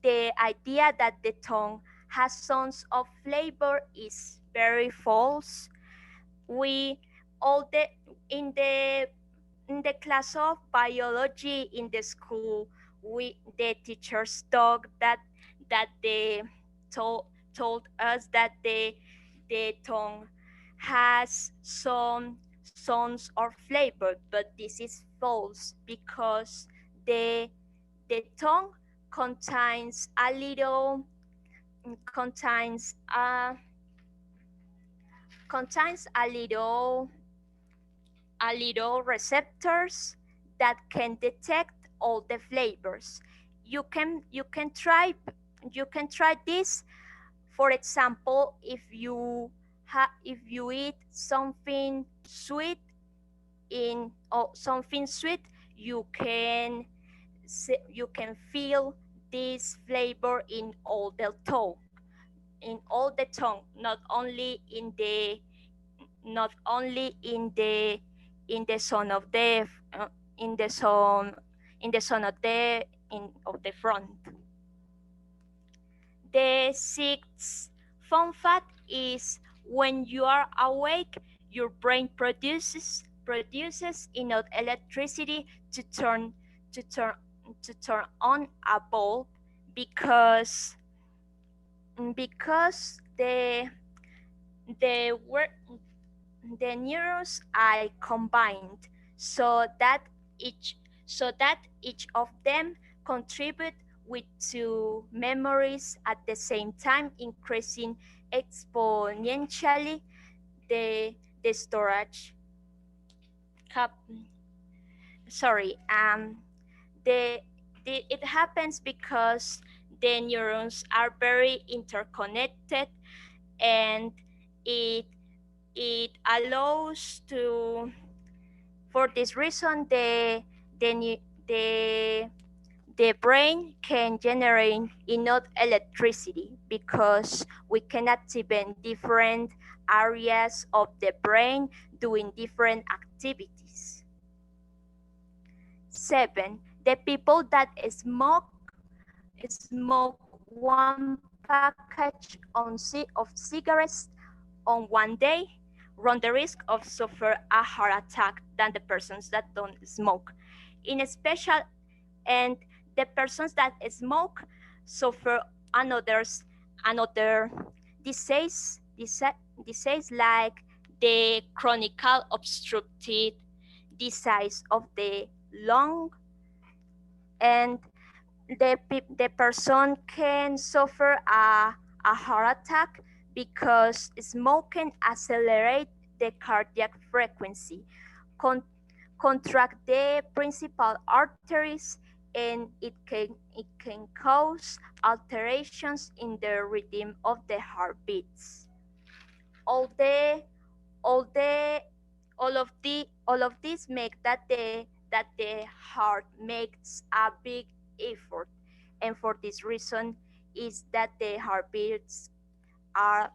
that the tongue has tons of flavor is very false. We all the in the class of biology in the school, the teachers they told us that the tongue has some sounds or flavor, but this is false, because the tongue contains a little contains contains a little receptors that can detect all the flavors. You can try this. For example, if you eat something sweet you can feel this flavor in all the tongue, not only in the zone of the in the zone of the front. The sixth fun fact is when you are awake, your brain produces enough electricity to turn to turn to turn on a bulb because the work the neurons are combined each so that each of them contribute with two memories at the same time, increasing exponentially the storage cap sorry it happens because the neurons are very interconnected, and it allows to for this reason the the the brain can generate enough electricity because we can activate different areas of the brain doing different activities. 7. The people that smoke one package of cigarettes on one day run the risk of suffer a heart attack than the persons that don't smoke. In special, and the persons that smoke suffer another disease like the chronic obstructive disease of the lung, and the person can suffer a heart attack because smoking accelerates the cardiac frequency, contract the principal arteries, and it can cause alterations in the rhythm of the heartbeats. All of this make that the heart makes a big effort, and for this reason is that the heartbeats are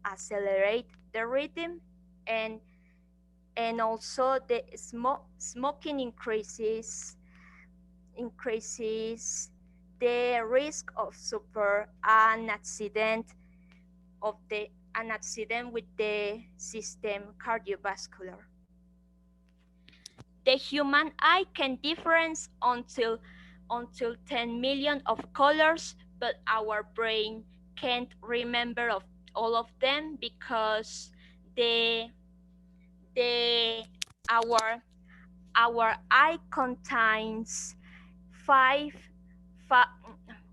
accelerate the rhythm, and also the smoking increases the risk of suffer an accident with the system cardiovascular. The human eye can difference until 10 million of colors, but our brain can't remember of all of them because our eye contains 5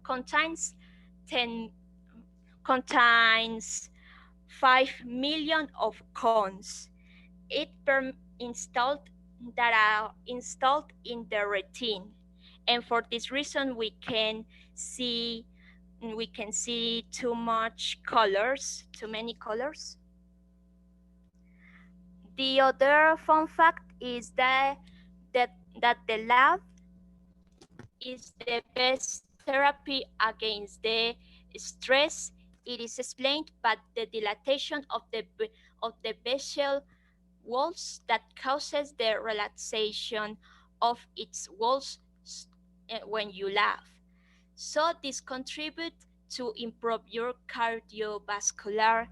contains 10 contains 5 million of cones. That are installed in the retina, and for this reason we can see too many colors. The other fun fact is that the laugh is the best therapy against the stress. It is explained by the dilatation of the visual walls that causes the relaxation of its walls when you laugh. So this contributes to improve your cardiovascular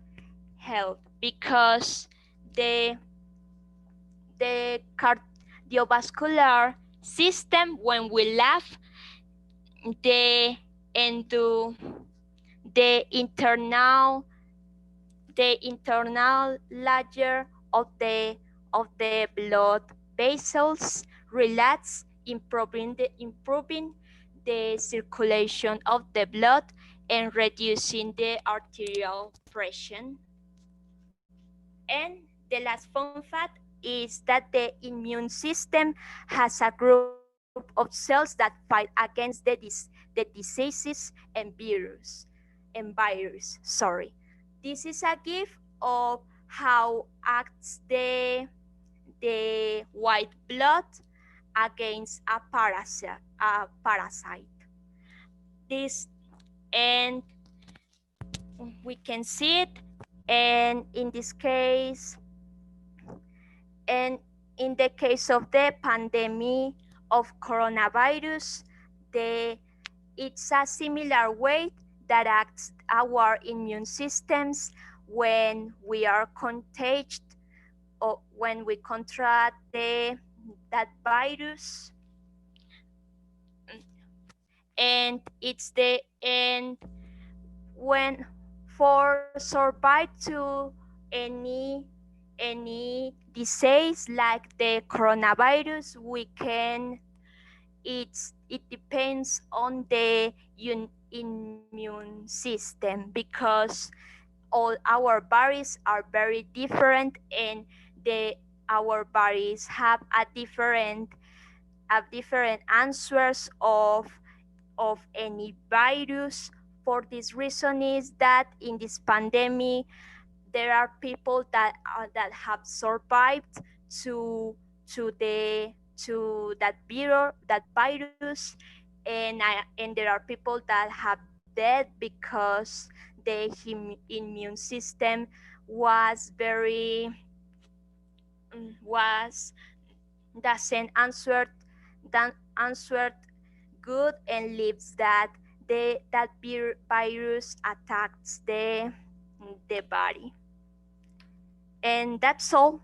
health because the cardiovascular system, when we laugh, the internal layer of the blood vessels relax, improving the circulation of the blood and reducing the arterial pressure. And the last fun fact is that the immune system has a group of cells that fight against the diseases and virus. This is a gift of how acts the white blood against a parasite. This and we can see it, and in this case, and in the case of the pandemic of coronavirus, it's a similar way that acts our immune systems when we are contagious or when we contract that virus. And it's the and when for survive to any disease like the coronavirus, we can it depends on the immune system, because all our bodies are very different, and our bodies have a different answers of any virus. For this reason is that in this pandemic, there are people that have survived to that virus, and there are people that have dead because the immune system was very was doesn't answered good, and leaves that that virus attacks the body. And that's all.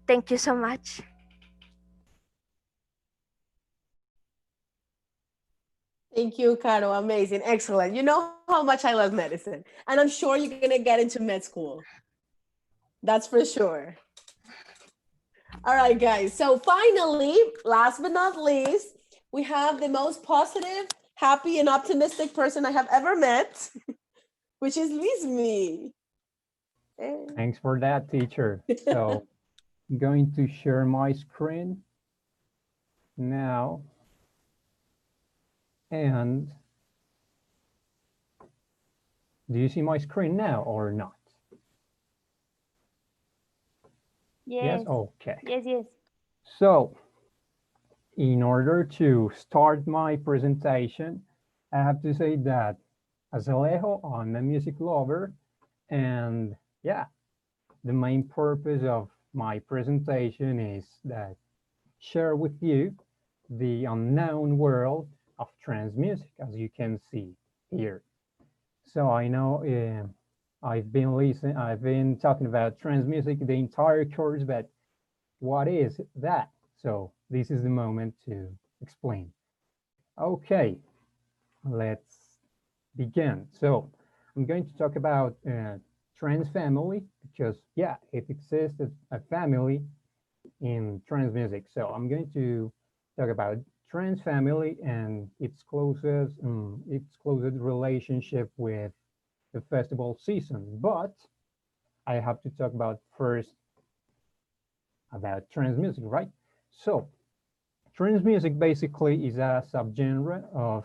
Thank you so much. Thank you, Caro. Amazing. Excellent. You know how much I love medicine. And I'm sure you're going to get into med school. That's for sure. All right, guys. So finally, last but not least, we have the most positive, happy, and optimistic person I have ever met, which is Luismi. Thanks for that, teacher. So I'm going to share my screen now. And do you see my screen now or not? Yes. Yes? Okay. Yes. So in order to start my presentation, I have to say that as Alejo, I'm a music lover, and yeah, the main purpose of my presentation is that share with you the unknown world of trance music, as you can see here. So I know I've been talking about trance music the entire course, but what is that? So this is the moment to explain. Okay, let's begin. So I'm going to talk about trance family, because yeah, it exists as a family in trance music. So I'm going to talk about trance family and its closest relationship with the festival season. But I have to talk about first about trance music, right? So trance music basically is a subgenre of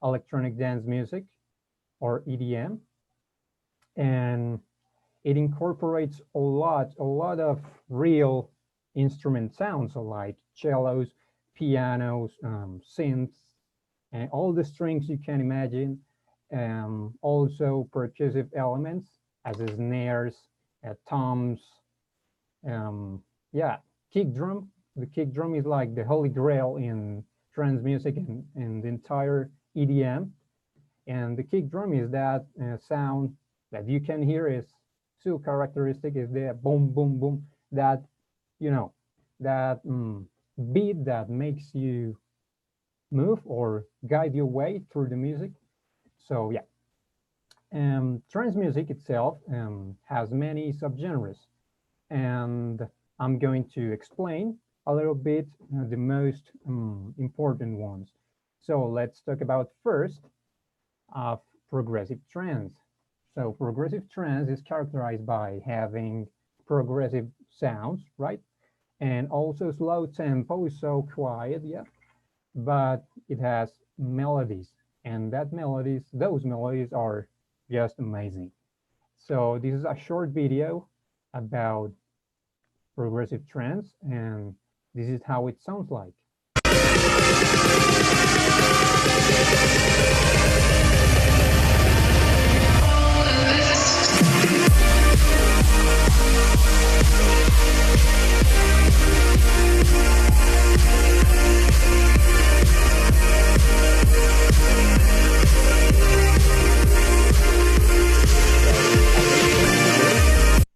electronic dance music, or EDM, and it incorporates a lot of real instrument sounds, so like cellos, pianos, synths, and all the strings you can imagine. Also percussive elements as snares, toms, yeah, kick drum. The kick drum is like the holy grail in trance music and the entire EDM. And the kick drum is that sound that you can hear is so characteristic, is the boom, boom, boom, that, you know, that beat that makes you move or guide your way through the music. So yeah, trance music itself has many subgenres, and I'm going to explain a little bit the most important ones. So let's talk about first of progressive trance. So progressive trance is characterized by having progressive sounds, right? and also slow tempo is so quiet, yeah, but it has melodies, and those melodies are just amazing. So this is a short video about progressive trance, and this is how it sounds like.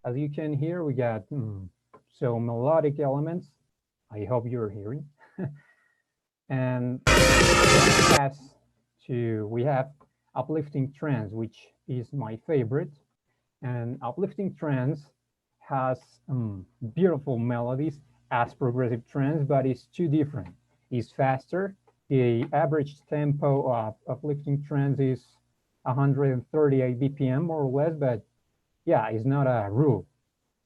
As you can hear, we got so melodic elements. I hope you're hearing. And we have uplifting trance, which is my favorite. And uplifting trance has beautiful melodies as progressive trance, but it's too different. It's faster. The average tempo of uplifting trance is 138 BPM more or less, but yeah, it's not a rule,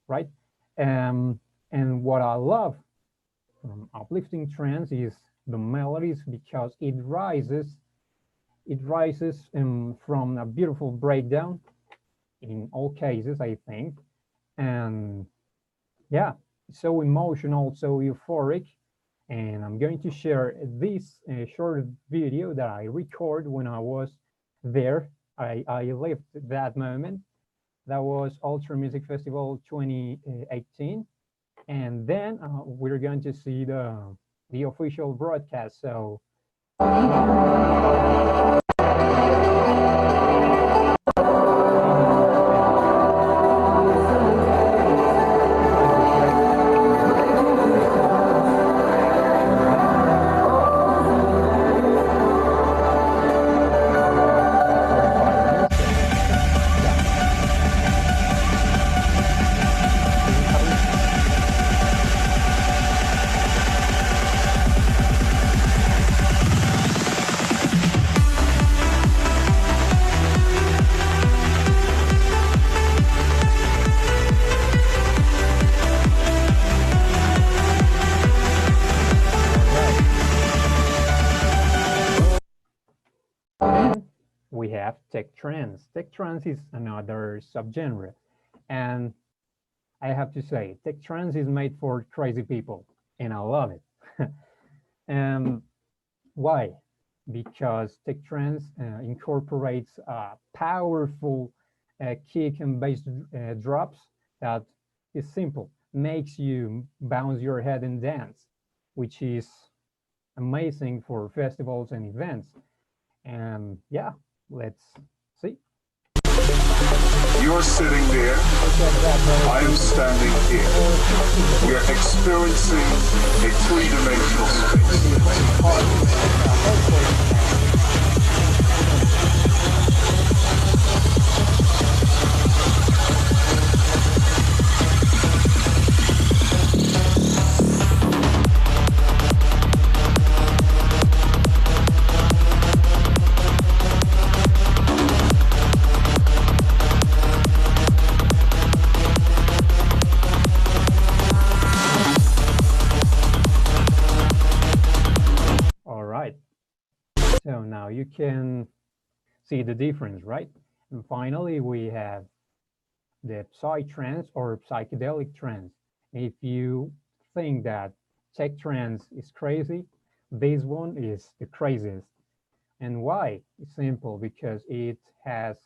right? And what I love from uplifting trance is the melodies, because it rises from a beautiful breakdown in all cases, I think. And yeah, so emotional, so euphoric. And I'm going to share this short video that I recorded when I was there. I lived that moment. That was Ultra Music Festival 2018. And then we're going to see the official broadcast. So we have tech trance. Tech trance is another subgenre. And I have to say, tech trance is made for crazy people, and I love it. Why? Because tech trance incorporates powerful kick and bass drops that is simple, makes you bounce your head and dance, which is amazing for festivals and events. And yeah, let's see. You're sitting there, I am standing here. We are experiencing a three-dimensional So now you can see the difference, right? And finally, we have the psytrance or psychedelic trance. If you think that tech trance is crazy, this one is the craziest. And why? It's simple, because it has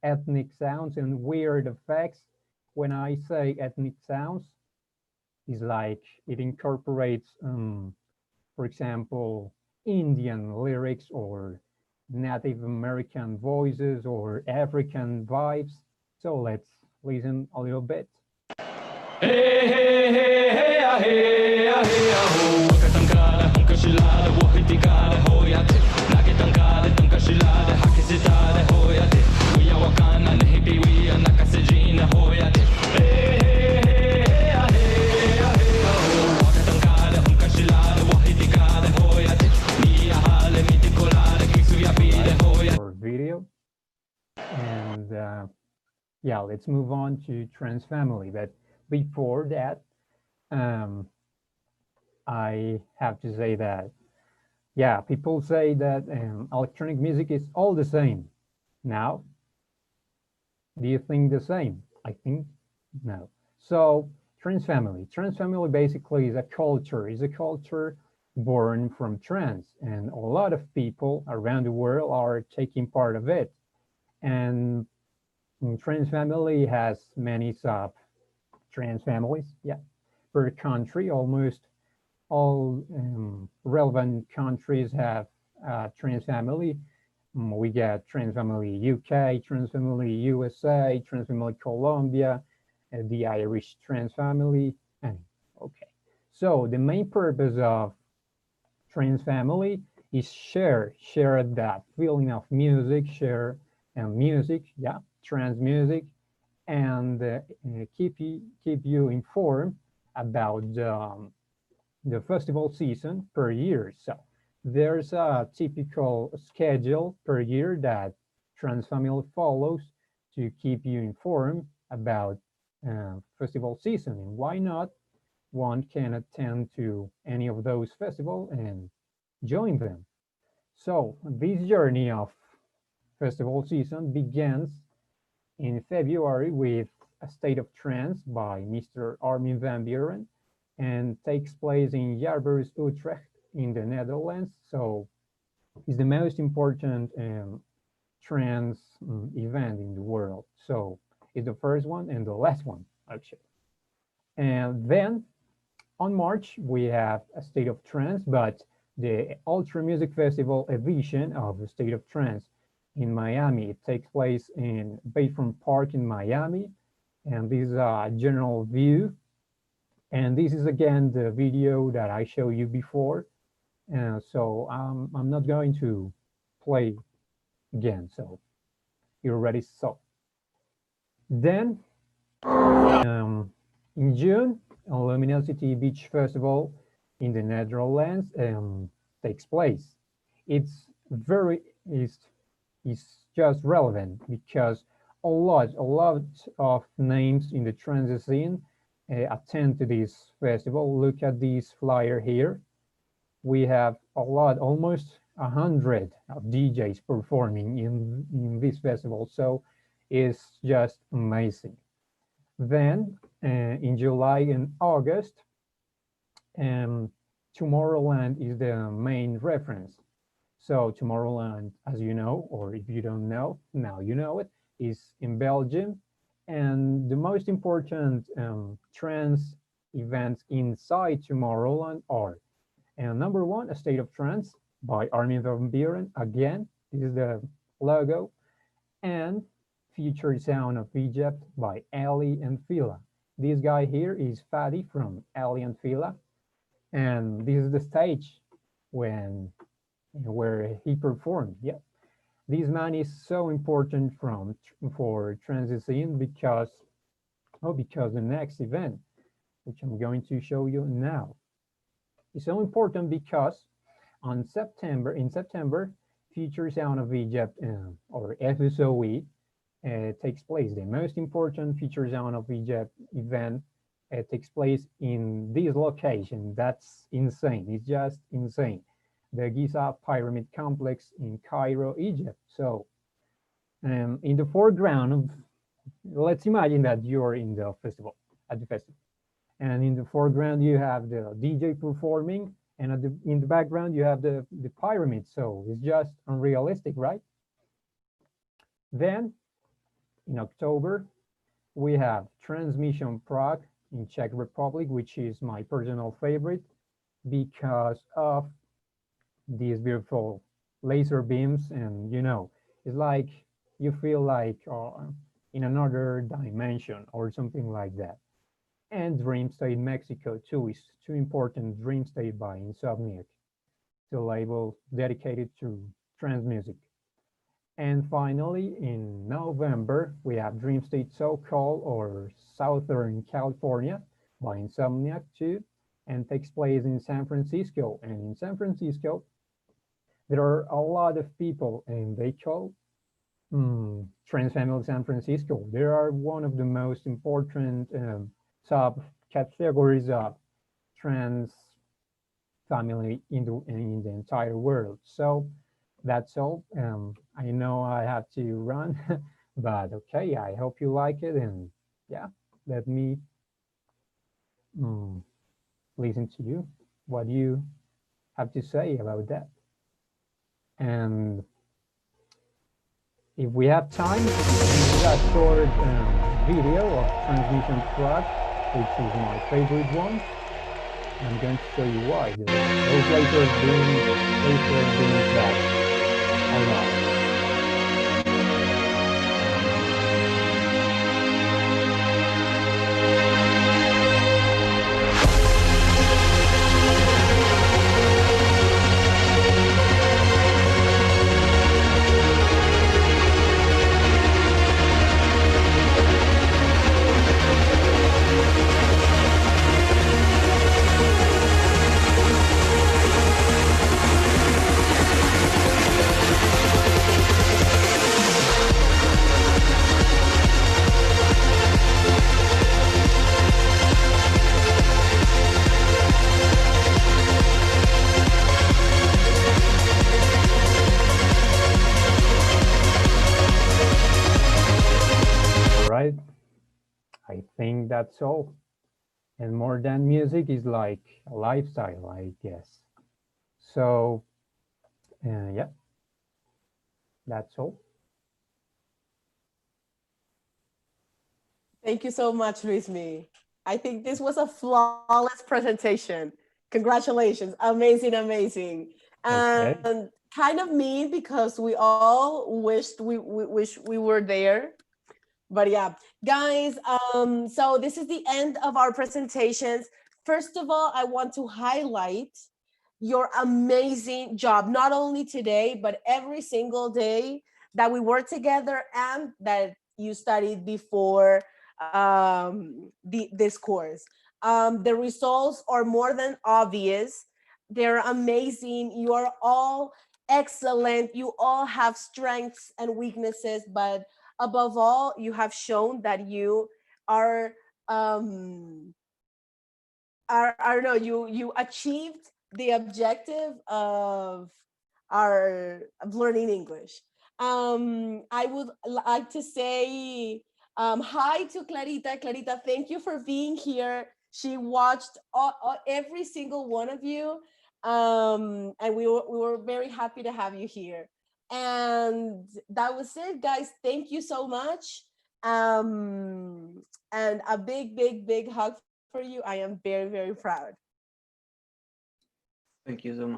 ethnic sounds and weird effects. When I say ethnic sounds, it's like it incorporates, for example, Indian lyrics or Native American voices or African vibes. So let's listen a little bit. Hey, hey, hey, hey, ah, hey, ah, hey, ah, ho. Wakatankara, hunkashilada, wahitikada, hoyate. Nagetankara, tankashilada, hakisitada, hoyate. We are wakana, nehipi, we are nakasejina, hoyate. Hey, hey, hey, hey, ah, hey, ah, hey, ah, ho. Wakatankara, hunkashilada, wahitikada, hoyate. Mia hale, mitikolada, kisuyapide, hoyate. Or video. And yeah, let's move on to trans family. But before that, um, I have to say that, yeah, people say that electronic music is all the same. Now, do you think the same? I think no. So trance family basically is a culture born from trance, and a lot of people around the world are taking part of it. And trance family has many sub trance families, yeah, per country. Almost all relevant countries have trans family. We get trans family UK, trans family USA, trans family Colombia, the Irish trans family. And okay, so the main purpose of trans family is share that feeling of music, share and music, yeah, trans music, and keep you informed about the festival season per year. So there's a typical schedule per year that Transfamily follows to keep you informed about festival season. And why not? One can attend to any of those festivals and join them. So this journey of festival season begins in February with A State of Trance by Mr. Armin van Buuren and takes place in Jaarbeurs, Utrecht in the Netherlands. So it's the most important trance event in the world. So it's the first one and the last one, actually. And then on March, we have A State of Trance, but the Ultra Music Festival edition of A State of Trance in Miami. It takes place in Bayfront Park in Miami. And this is a general view. And this is again the video that I showed you before. So I'm not going to play again. So you're ready. So then in June, Luminosity Beach Festival in the Netherlands takes place. It's very is just relevant because a lot of names in the trance scene attend to this festival. Look at this flyer here. We have a lot, almost 100 of DJs performing in this festival. So it's just amazing. Then in July and August, Tomorrowland is the main reference. So Tomorrowland, as you know, or if you don't know, now you know it, is in Belgium. And the most important trance events inside Tomorrowland are number one, A State of Trance by Armin van Buuren. Again, this is the logo. And Future Sound of Egypt by Ali and Fila. This guy here is Fadi from Ali and Fila. And this is the stage where he performed. Yeah, this man is so important for trance scene because the next event, which I'm going to show you now, is so important because in September, Future Sound of Egypt or FSOE takes place. The most important Future Sound of Egypt event takes place in this location. That's insane. It's just insane. The Giza Pyramid Complex in Cairo, Egypt. So in the foreground, let's imagine that you're in the festival, at the festival. And in the foreground, you have the DJ performing, and in the background, you have the pyramid. So it's just unrealistic, right? Then in October, we have Transmission Prague in Czech Republic, which is my personal favorite because of these beautiful laser beams. And it's like you feel like in another dimension or something like that. And Dream State Mexico too is too important. Dream State by Insomniac, the label dedicated to trance music. And finally, in November, we have Dream State SoCal or Southern California by Insomniac too, and takes place in San Francisco. And in San Francisco, there are a lot of people, and they call Trans Family San Francisco. They are one of the most important sub categories of trans family in the entire world. So that's all. I know I have to run, but okay, I hope you like it. And yeah, let me listen to you, what you have to say about that. And if we have time, this is a short video of transmission track, which is my favorite one. I'm going to show you why. Those laser beams that a lot. Right? I think that's all. And more than music is like a lifestyle, I guess. So, yeah, that's all. Thank you so much, Luismi. I think this was a flawless presentation. Congratulations. Amazing, amazing. Okay. And kind of mean because we all wished we wish we were there. But yeah, guys, so this is the end of our presentations. First of all, I want to highlight your amazing job, not only today, but every single day that we work together and that you studied before this course. The results are more than obvious. They're amazing. You are all excellent. You all have strengths and weaknesses, but above all, you have shown that you are I don't know, you achieved the objective of learning English. I would like to say hi to Clarita. Clarita, thank you for being here. She watched every single one of you, and we were very happy to have you here. And that was it, guys. Thank you so much. And a big, big, big hug for you. I am very, very proud. Thank you so much.